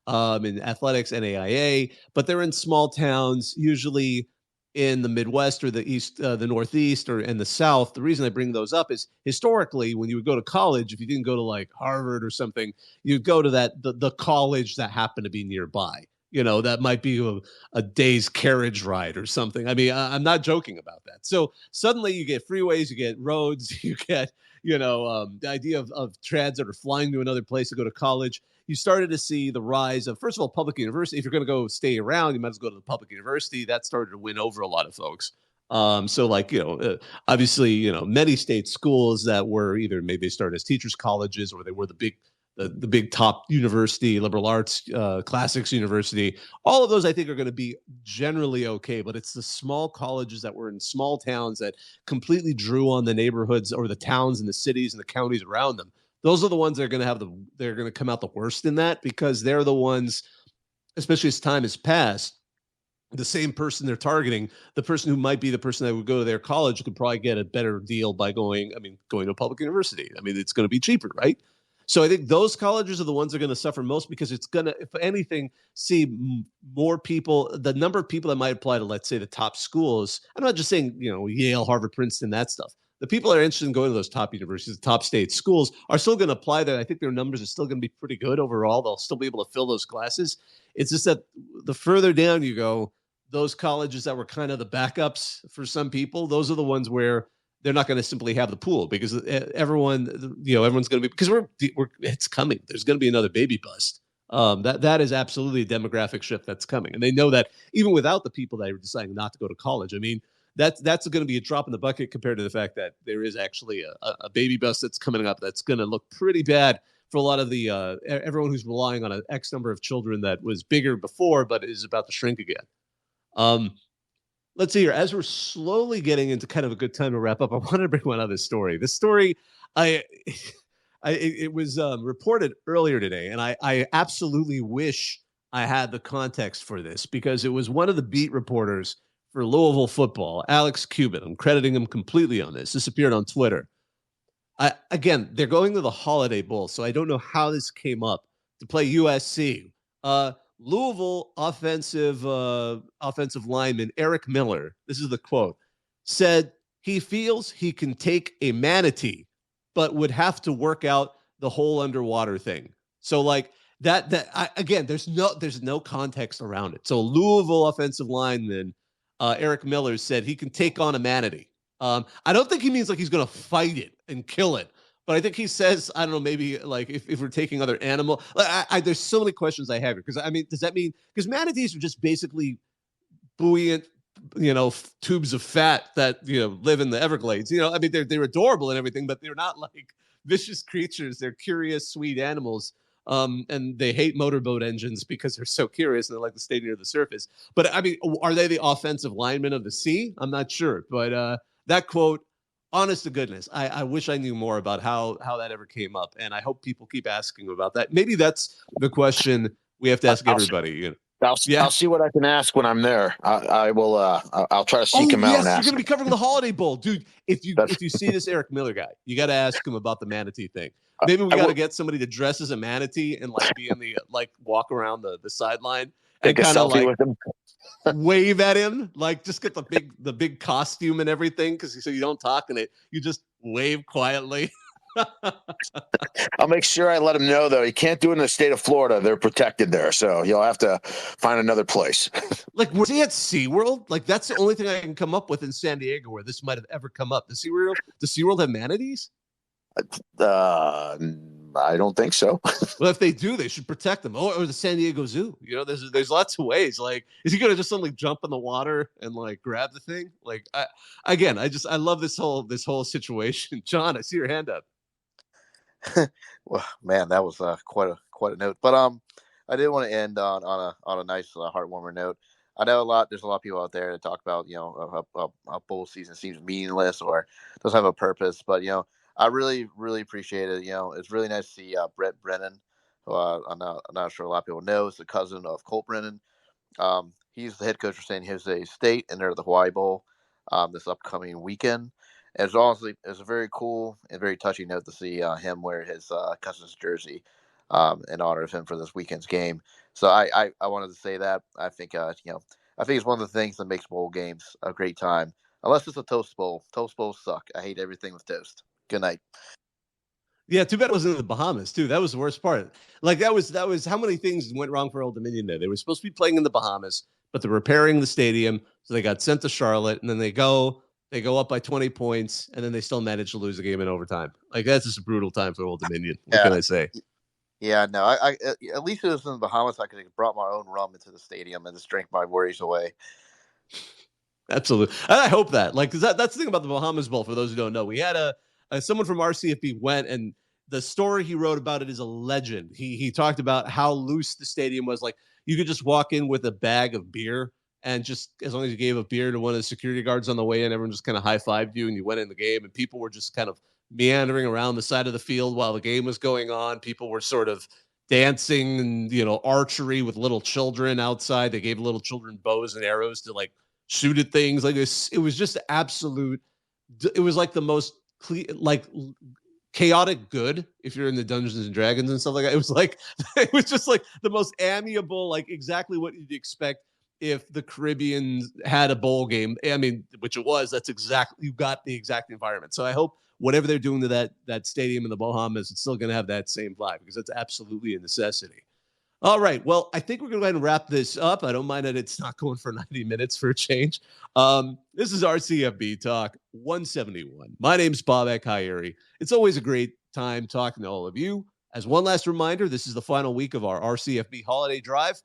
D2, in athletics, NAIA, but they're in small towns, usually in the Midwest or the East, the Northeast, or in the South. The reason I bring those up is historically, when you would go to college, if you didn't go to like Harvard or something, you'd go to the college that happened to be nearby. That might be a day's carriage ride or something. I mean, I'm not joking about that. So suddenly you get freeways, you get roads, you get, the idea of trads that are flying to another place to go to college. You started to see the rise of, first of all, public university. If you're going to go stay around, you might as well go to the public university. That started to win over a lot of folks. So like, obviously, many state schools that were either maybe they started as teachers colleges, or they were the big top university, liberal arts, classics university. All of those I think are going to be generally okay, but it's the small colleges that were in small towns that completely drew on the neighborhoods or the towns and the cities and the counties around them. Those are the ones that are going to they're going to come out the worst in that, because they're the ones, especially as time has passed, the same person they're targeting, the person who might be the person that would go to their college, could probably get a better deal by going to a public university. I mean, it's going to be cheaper, right? So I think those colleges are the ones that are going to suffer most, because it's going to, if anything, see more people, the number of people that might apply to, let's say, the top schools. I'm not just saying, Yale, Harvard, Princeton, that stuff. The people that are interested in going to those top universities, the top state schools, are still going to apply there. I think their numbers are still going to be pretty good overall. They'll still be able to fill those classes. It's just that the further down you go, those colleges that were kind of the backups for some people, those are the ones where they're not going to simply have the pool, because everyone's going to be, because it's coming. There's going to be another baby bust. That is absolutely a demographic shift that's coming. And they know that even without the people that are deciding not to go to college. I mean, that's going to be a drop in the bucket compared to the fact that there is actually a baby bust that's coming up that's going to look pretty bad for a lot of the everyone who's relying on an X number of children that was bigger before, but is about to shrink again. Let's see here. As we're slowly getting into kind of a good time to wrap up, I wanted to bring one other story. This story, it was reported earlier today, and I absolutely wish I had the context for this, because it was one of the beat reporters for Louisville football, Alex Cuban. I'm crediting him completely on this. This appeared on Twitter. Again, they're going to the Holiday Bowl, so I don't know how this came up, to play USC. Louisville offensive lineman Eric Miller, this is the quote, said he feels he can take a manatee, but would have to work out the whole underwater thing. So like again, there's no context around it. So Louisville offensive lineman Eric Miller said he can take on a manatee. I don't think he means like he's going to fight it and kill it. But I think he says, I don't know, maybe like if we're taking other animal, there's so many questions I have here. Because I mean, does that mean, because manatees are just basically buoyant, tubes of fat that, live in the Everglades. I mean, they're adorable and everything, but they're not like vicious creatures. They're curious, sweet animals. And they hate motorboat engines because they're so curious and they like to stay near the surface. But I mean, are they the offensive linemen of the sea? I'm not sure. But that quote, honest to goodness, I wish I knew more about how that ever came up, and I hope people keep asking about that. Maybe that's the question we have to ask everybody. I'll see what I can ask when I'm there. I will. I'll try to seek him out. Yes, you're going to be covering the Holiday Bowl, dude. If you see this Eric Miller guy, you got to ask him about the manatee thing. Maybe we got to get somebody to dress as a manatee and like be in the walk around the sideline and kind of like with him. Wave at him, like just get the big costume and everything, because so you don't talk in it, you just wave quietly. I'll make sure I let him know, though, he can't do it in the state of Florida. They're protected there, so he'll have to find another place. Like, was he at SeaWorld? Like, that's the only thing I can come up with in San Diego where this might have ever come up. Does SeaWorld have manatees? I don't think so. Well, if they do, they should protect them. Or the San Diego Zoo. There's lots of ways. Like, is he gonna just suddenly jump in the water and like grab the thing? Like, I love this whole situation. John, I see your hand up. Well, man, that was quite a note. But I did want to end on a nice heartwarming note. I know there's a lot of people out there that talk about a bowl season seems meaningless or doesn't have a purpose, but I really, really appreciate it. It's really nice to see Brett Brennan who I'm not sure a lot of people know, is the cousin of Colt Brennan. He's the head coach for San Jose State, and they're at the Hawaii Bowl this upcoming weekend. And it's a very cool and very touching note to see him wear his cousin's jersey in honor of him for this weekend's game. So I wanted to say that. I think I think it's one of the things that makes bowl games a great time. Unless it's a toast bowl. Toast bowls suck. I hate everything with toast. Good night. Yeah, too bad it wasn't in the Bahamas too. That was the worst part. Like that was how many things went wrong for Old Dominion there. They were supposed to be playing in the Bahamas, but they're repairing the stadium, so they got sent to Charlotte, and then they go up by 20 points, and then they still manage to lose the game in overtime. Like that's just a brutal time for Old Dominion. What can I say? Yeah, no, I at least it was in the Bahamas. I could have brought my own rum into the stadium and just drank my worries away. Absolutely. And I hope that. Like, 'cause that's the thing about the Bahamas Bowl, for those who don't know. We had someone from RCFB went, and the story he wrote about it is a legend. He talked about how loose the stadium was. Like, you could just walk in with a bag of beer, and just as long as you gave a beer to one of the security guards on the way in, everyone just kind of high-fived you, and you went in the game, and people were just kind of meandering around the side of the field while the game was going on. People were sort of dancing and, archery with little children outside. They gave little children bows and arrows to, like, shoot at things. Like it was just absolute. It was like the most chaotic good. If you're in the Dungeons and Dragons and stuff like that, it was like it was just like the most amiable, like exactly what you'd expect if the Caribbean had a bowl game. I mean, which it was. That's exactly, you got the exact environment. So I hope whatever they're doing to that stadium in the Bahamas, it's still going to have that same vibe, because that's absolutely a necessity. All right. Well, I think we're going to go ahead and wrap this up. I don't mind that it's not going for 90 minutes for a change. This is RCFB Talk 171. My name's Bobak Ha'Eri. It's always a great time talking to all of you. As one last reminder, this is the final week of our RCFB holiday drive.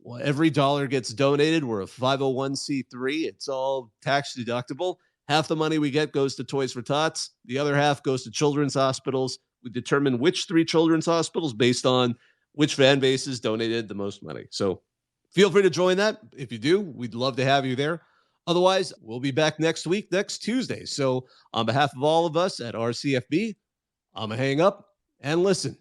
Well, every dollar gets donated. We're a 501c3. It's all tax deductible. Half the money we get goes to Toys for Tots. The other half goes to children's hospitals. We determine which 3 children's hospitals based on which fan bases donated the most money. So feel free to join that. If you do, we'd love to have you there. Otherwise, we'll be back next week, next Tuesday. So on behalf of all of us at RCFB, I'm going to hang up and listen.